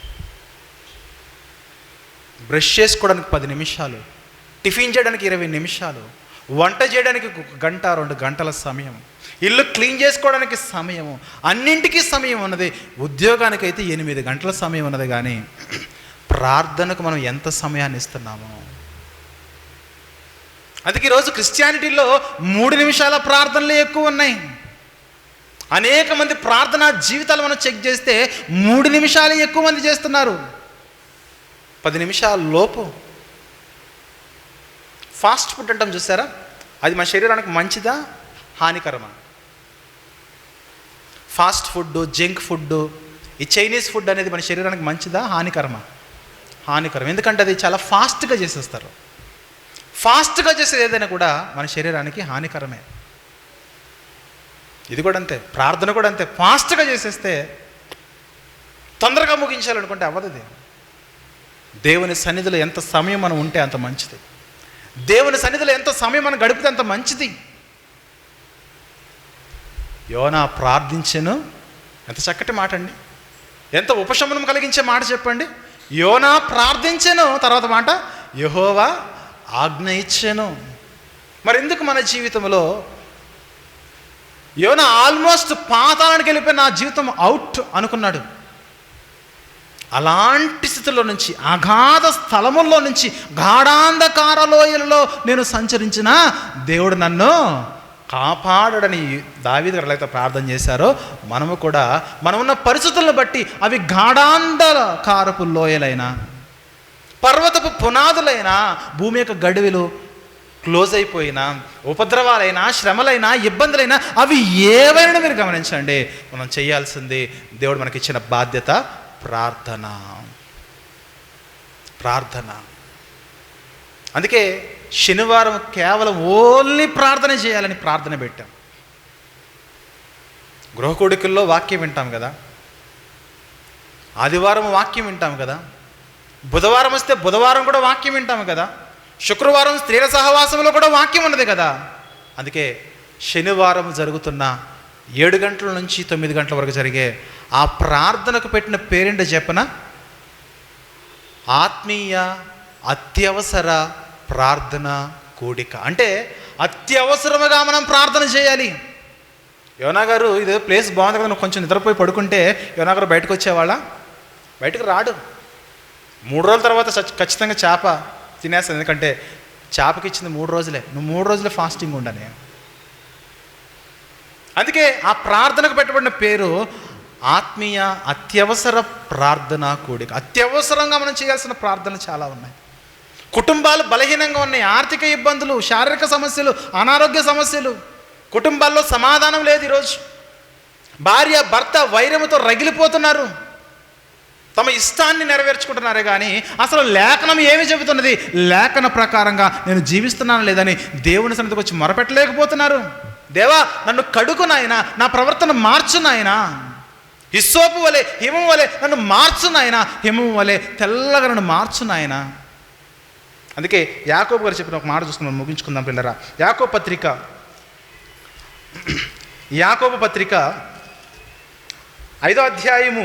బ్రష్ చేసుకోవడానికి 10 నిమిషాలు, టిఫిన్ చేయడానికి 20 నిమిషాలు, వంట చేయడానికి 1 గంట 2 గంటల సమయం, ఇల్లు క్లీన్ చేసుకోవడానికి సమయము, అన్నింటికీ సమయం ఉన్నది. ఉద్యోగానికి అయితే 8 గంటల సమయం ఉన్నది. కానీ ప్రార్థనకు మనం ఎంత సమయాన్ని ఇస్తున్నాము? అందుకే ఈరోజు క్రిస్టియానిటీలో 3 నిమిషాల ప్రార్థనలే ఎక్కువ ఉన్నాయి. అనేక మంది ప్రార్థనా జీవితాలు మనం చెక్ చేస్తే 3 నిమిషాలే ఎక్కువ మంది చేస్తున్నారు. 10 నిమిషాల లోపు ఫాస్ట్ ఫుడ్ అంటాం చూసారా, అది మన శరీరానికి మంచిదా హానికరమా? ఫాస్ట్ ఫుడ్, జంక్ ఫుడ్, ఈ చైనీస్ ఫుడ్ అనేది మన శరీరానికి మంచిదా హానికరమా? హానికరం. ఎందుకంటే అది చాలా ఫాస్ట్గా చేసేస్తారు. ఫాస్ట్గా చేసేది ఏదైనా కూడా మన శరీరానికి హానికరమే. ఇది కూడా అంతే, ప్రార్థన కూడా అంతే. ఫాస్ట్గా చేసేస్తే తొందరగా ముగించాలనుకుంటే అవ్వదు. దేవుని సన్నిధిలో ఎంత సమయం మనం ఉంటే అంత మంచిది. దేవుని సన్నిధిలో ఎంత సమయం మనం గడిపితే అంత మంచిది. యోనా ప్రార్థించెను, ఎంత చక్కటి మాట అండి, ఎంత ఉపశమనం కలిగించే మాట చెప్పండి. యోనా ప్రార్థించెను, తర్వాత మాట యెహోవా ఆజ్ఞ ఇచ్చెను. మరి ఎందుకు మన జీవితంలో యోనా ఆల్మోస్ట్ పాతాళానికి వెళ్ళిపోయి నా జీవితం అవుట్ అనుకున్నాడు. అలాంటి స్థితిలో నుంచి, అగాధ స్థలముల్లో నుంచి, గాఢాంధకార లోయలలో నేను సంచరించిన దేవుడు నన్ను కాపాడని దావీదు గారు ఎలాగైతే ప్రార్థన చేశారో, మనము కూడా మనం ఉన్న పరిస్థితులను బట్టి, అవి గాఢాంధకారపు లోయలైనా, పర్వతపు పునాదులైనా, భూమి యొక్క గడువులు క్లోజ్ అయిపోయినా, ఉపద్రవాలైనా, శ్రమలైనా, ఇబ్బందులైనా, అవి ఏవైనా మీరు గమనించండి, మనం చేయాల్సింది దేవుడు మనకిచ్చిన బాధ్యత ప్రార్థన. ప్రార్థన. అందుకే శనివారం కేవలం ఓన్లీ ప్రార్థన చేయాలని ప్రార్థన పెట్టాం. గృహకోడికల్లో వాక్యం వింటాం కదా, ఆదివారం వాక్యం వింటాం కదా, బుధవారం వస్తే బుధవారం కూడా వాక్యం వింటాం కదా, శుక్రవారం స్త్రీల సహవాసంలో కూడా వాక్యం ఉన్నది కదా. అందుకే శనివారం జరుగుతున్న 7 గంటల నుంచి 9 గంటల వరకు జరిగే ఆ ప్రార్థనకు పెట్టిన పేరేంటో చెప్పన, ఆత్మీయ అత్యవసర ప్రార్థన కూడిక. అంటే అత్యవసరముగా మనం ప్రార్థన చేయాలి. యోనా గారు ఇదే ప్లేస్ బాగుంది కదా, నువ్వు కొంచెం నిద్రపోయి పడుకుంటే యోనా గారు బయటకు వచ్చేవాళ్ళ? బయటకు రాడు. 3 రోజుల తర్వాత ఖచ్చితంగా చేప తినేస్తాను. ఎందుకంటే చేపకి ఇచ్చింది 3 రోజులే. నువ్వు 3 రోజులే ఫాస్టింగ్ ఉండని. అందుకే ఆ ప్రార్థనకు పెట్టబడిన పేరు ఆత్మీయ అత్యవసర ప్రార్థన కూడిక. అత్యవసరంగా మనం చేయాల్సిన ప్రార్థనలు చాలా ఉన్నాయి. కుటుంబాలు బలహీనంగా ఉన్నాయి, ఆర్థిక ఇబ్బందులు, శారీరక సమస్యలు, అనారోగ్య సమస్యలు, కుటుంబాల్లో సమాధానం లేదు. ఈరోజు భార్య భర్త వైరముతో రగిలిపోతున్నారు, తమ ఇష్టాన్ని నెరవేర్చుకుంటున్నారే కానీ అసలు లేఖనం ఏమి చెబుతున్నది, లేఖన ప్రకారంగా నేను జీవిస్తున్నాను లేదని దేవుని సన్నిధికి వచ్చి మొరపెట్టలేకపోతున్నారు. దేవా నన్ను కడుగు నాయనా, నా ప్రవర్తన మార్చు నాయనా, హిస్సోపు వలె హిమం వలె నన్ను మార్చు నాయనా, హిమం వలె తెల్లగా నన్ను మార్చు నాయనా. అందుకే యాకోబు గారు చెప్పిన ఒక మాట చూసుకున్నాం, ముగించుకుందాం పిల్లరా. యాకోబు పత్రిక 5వ అధ్యాయము,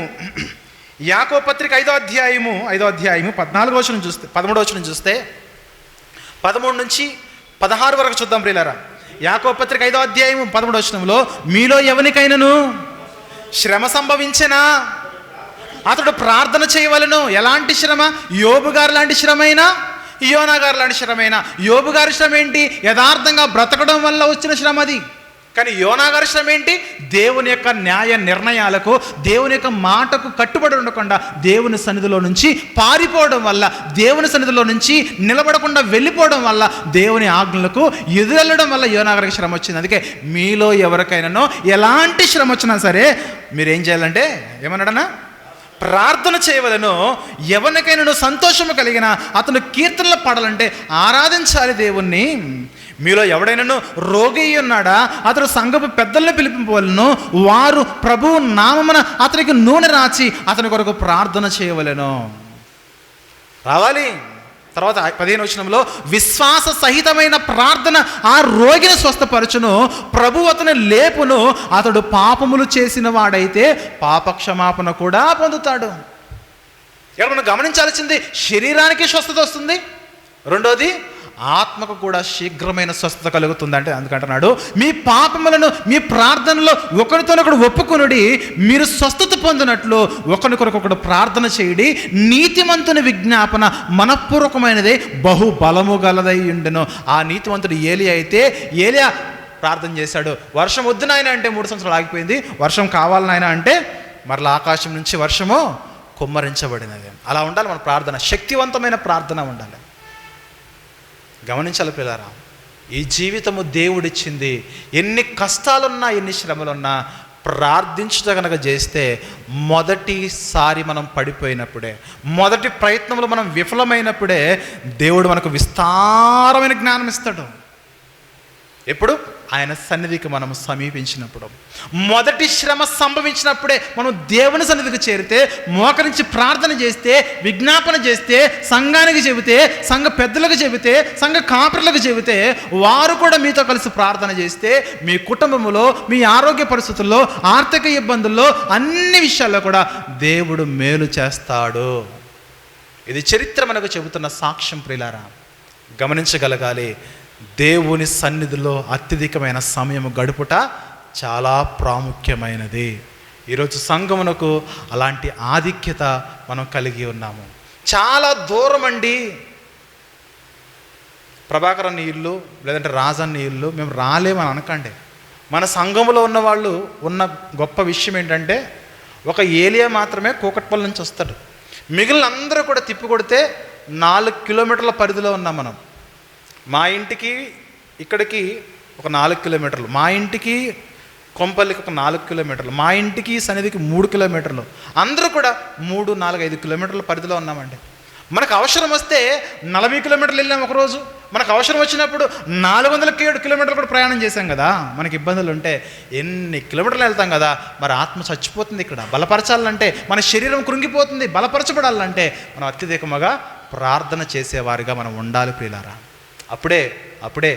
యాకోబు పత్రిక 5వ అధ్యాయము 14వ వచనం చూస్తే, 13వ వచనం చూస్తే 13 నుంచి 16 వరకు చూద్దాం ప్రియులారా. యాకోబు పత్రిక 5వ అధ్యాయము 13వ వచనంలో, మీలో ఎవరికైనాను శ్రమ సంభవించెనా అతడు ప్రార్థన చేయవలెను. ఎలాంటి శ్రమ? యోబు గారు లాంటి శ్రమైనా, యోనా గారు లాంటి శ్రమైనా. యోబు గారి శ్రమ ఏంటి? యథార్థంగా బ్రతకడం వల్ల వచ్చిన శ్రమ అది. కానీ యోనా గారి శ్రమ ఏంటి? దేవుని యొక్క న్యాయ నిర్ణయాలకు, దేవుని యొక్క మాటకు కట్టుబడి ఉండకుండా దేవుని సన్నిధిలో నుంచి పారిపోవడం వల్ల, దేవుని సన్నిధిలో నుంచి నిలబడకుండా వెళ్ళిపోవడం వల్ల, దేవుని ఆజ్ఞలకు ఎదురెళ్ళడం వల్ల యోనా గారికి శ్రమ వచ్చింది. అందుకే మీలో ఎవరికైనానో ఎలాంటి శ్రమ వచ్చినా సరే మీరేం చేయాలంటే, ఏమన్నాడన్నా, ప్రార్థన చేయవలను. ఎవరికైనా సంతోషము కలిగిన అతను కీర్తనలు పాడాలంటే ఆరాధించాలి దేవుణ్ణి. మీలో ఎవడైనాను రోగి ఉన్నాడా, అతడు సంఘపు పెద్దలను పిలిపింపవలను. వారు ప్రభువు నామమున అతనికి నూనె రాచి అతని కొరకు ప్రార్థన చేయవలెను. రావాలి. తర్వాత 15వ వచనంలో విశ్వాస సహితమైన ప్రార్థన ఆ రోగిని స్వస్థపరచును, ప్రభు అతని లేపును. అతడు పాపములు చేసిన వాడైతే పాపక్షమాపణ కూడా పొందుతాడు. ఇక్కడ మనం గమనించాల్సింది, శరీరానికి స్వస్థత వస్తుంది, రెండోది ఆత్మకు కూడా శీఘ్రమైన స్వస్థత కలుగుతుంది. అంటే అందుకంటున్నాడు, మీ పాపములను మీ ప్రార్థనలో ఒకరితోనొకడు ఒప్పుకొనుడి, మీరు స్వస్థత పొందినట్లు ఒకరికొరకొకడు ప్రార్థన చేయడి. నీతిమంతుని విజ్ఞాపన మనఃపూర్వకమైనదే, బహు బలము గలదై ఉండెను. ఆ నీతిమంతుడు ఏలియా అయితే, ఏలియా ప్రార్థన చేశాడు, వర్షం వద్దు నాయన అంటే 3 సంవత్సరాలు ఆగిపోయింది. వర్షం కావాలి నాయన అంటే మరలా ఆకాశం నుంచి వర్షము కుమ్మరించబడినది. అలా ఉండాలి మన ప్రార్థన, శక్తివంతమైన ప్రార్థన ఉండాలి. గమనించాలి పిల్లారా, ఈ జీవితము దేవుడిచ్చింది. ఎన్ని కష్టాలున్నా, ఎన్ని శ్రమలున్నా ప్రార్థించుట కనుక చేస్తే, మొదటిసారి మనం పడిపోయినప్పుడే, మొదటి ప్రయత్నంలో మనం విఫలమైనప్పుడే దేవుడు మనకు విస్తారమైన జ్ఞానం ఇస్తాడు. ఎప్పుడు? ఆయన సన్నిధికి మనం సమీపించినప్పుడు. మొదటి శ్రమ సంభవించినప్పుడే మనం దేవుని సన్నిధికి చేరితే, మోకరించి ప్రార్థన చేస్తే, విజ్ఞాపన చేస్తే, సంఘానికి చెబితే, సంఘ పెద్దలకు చెబితే, సంఘ కాపరులకు చెబితే, వారు కూడా మీతో కలిసి ప్రార్థన చేస్తే, మీ కుటుంబంలో, మీ ఆరోగ్య పరిస్థితుల్లో, ఆర్థిక ఇబ్బందుల్లో, అన్ని విషయాల్లో కూడా దేవుడు మేలు చేస్తాడు. ఇది చరిత్ర మనకు చెబుతున్న సాక్ష్యం. ప్రియులారా, గమనించగలగాలి, దేవుని సన్నిధిలో అత్యధికమైన సమయం గడుపుట చాలా ప్రాముఖ్యమైనది. ఈరోజు సంఘమునకు అలాంటి ఆధిక్యత మనం కలిగి ఉన్నాము. చాలా దూరం అండి, ప్రభాకరన్ ఇల్లు లేదంటే రాజన్న ఇల్లు, మేము రాలేమని అనకండి. మన సంఘములో ఉన్న వాళ్ళు ఉన్న గొప్ప విషయం ఏంటంటే, ఒక ఏలియా మాత్రమే కూకట్పల్లి నుంచి వస్తాడు. మిగిలిన అందరూ కూడా తిప్పి కొడితే 4 కిలోమీటర్ల పరిధిలో ఉన్నాం మనం. మా ఇంటికి ఇక్కడికి ఒక 4 కిలోమీటర్లు, మా ఇంటికి కొంపల్లికి ఒక 4 కిలోమీటర్లు, మా ఇంటికి సన్నిధికి 3 కిలోమీటర్లు, అందరూ కూడా 3, 4, 5 కిలోమీటర్ల పరిధిలో ఉన్నామండి. మనకు అవసరం వస్తే 40 కిలోమీటర్లు వెళ్ళాం ఒకరోజు. మనకు అవసరం వచ్చినప్పుడు 407 కిలోమీటర్లు కూడా ప్రయాణం చేశాం కదా. మనకి ఇబ్బందులు ఉంటే ఎన్ని కిలోమీటర్లు వెళ్తాం కదా. మరి ఆత్మ చచ్చిపోతుంది. ఇక్కడ బలపరచాలంటే, మన శరీరం కృంగిపోతుంది. బలపరచబడాలంటే మనం అత్యధికముగా ప్రార్థన చేసేవారిగా మనం ఉండాలి ప్రియులారా. అప్పుడే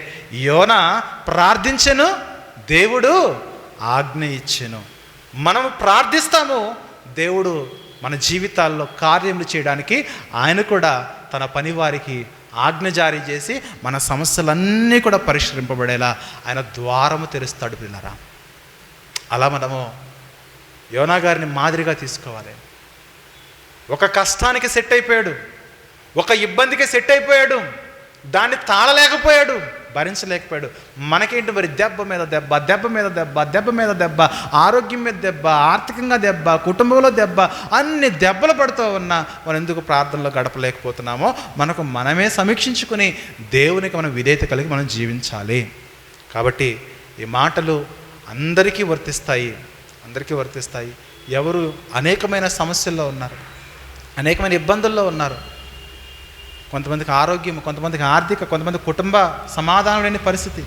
యోనా ప్రార్థించెను, దేవుడు ఆజ్ఞ ఇచ్చెను. మనం ప్రార్థిస్తాము, దేవుడు మన జీవితాల్లో కార్యములు చేయడానికి ఆయన కూడా తన పనివారికి ఆజ్ఞ జారీ చేసి మన సమస్యలన్నీ కూడా పరిష్కరింపబడేలా ఆయన ద్వారము తెరుస్తాడు పిల్లరా. అలా మనము యోనా గారిని మాదిరిగా తీసుకోవాలి. ఒక కష్టానికి సెట్ అయిపోయాడు, ఒక ఇబ్బందికి సెట్ అయిపోయాడు, దాన్ని తాళలేకపోయాడు, భరించలేకపోయాడు. మనకేంటి మరి? దెబ్బ మీద దెబ్బ, దెబ్బ మీద దెబ్బ, దెబ్బ మీద దెబ్బ, ఆరోగ్యం మీద దెబ్బ, ఆర్థికంగా దెబ్బ, కుటుంబంలో దెబ్బ, అన్ని దెబ్బలు పడుతూ ఉన్నా మనం ఎందుకు ప్రార్థనలో గడపలేకపోతున్నామో మనకు మనమే సమీక్షించుకుని దేవునికి మనం విధేయత కలిగి మనం జీవించాలి. కాబట్టి ఈ మాటలు అందరికీ వర్తిస్తాయి. ఎవరు అనేకమైన సమస్యల్లో ఉన్నారు, అనేకమైన ఇబ్బందుల్లో ఉన్నారు. కొంతమందికి ఆరోగ్యం, కొంతమందికి ఆర్థిక, కొంతమంది కుటుంబ సమాధానం లేని పరిస్థితి,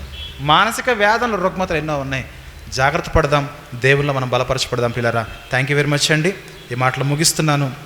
మానసిక వేదనలు, రుగ్మతలు ఎన్నో ఉన్నాయి. జాగ్రత్త పడదాం, దేవుళ్ళో మనం బలపరచబడదాం పిల్లరా. థ్యాంక్ యూ వెరీ మచ్ అండి. ఈ మాటలు ముగిస్తున్నాను.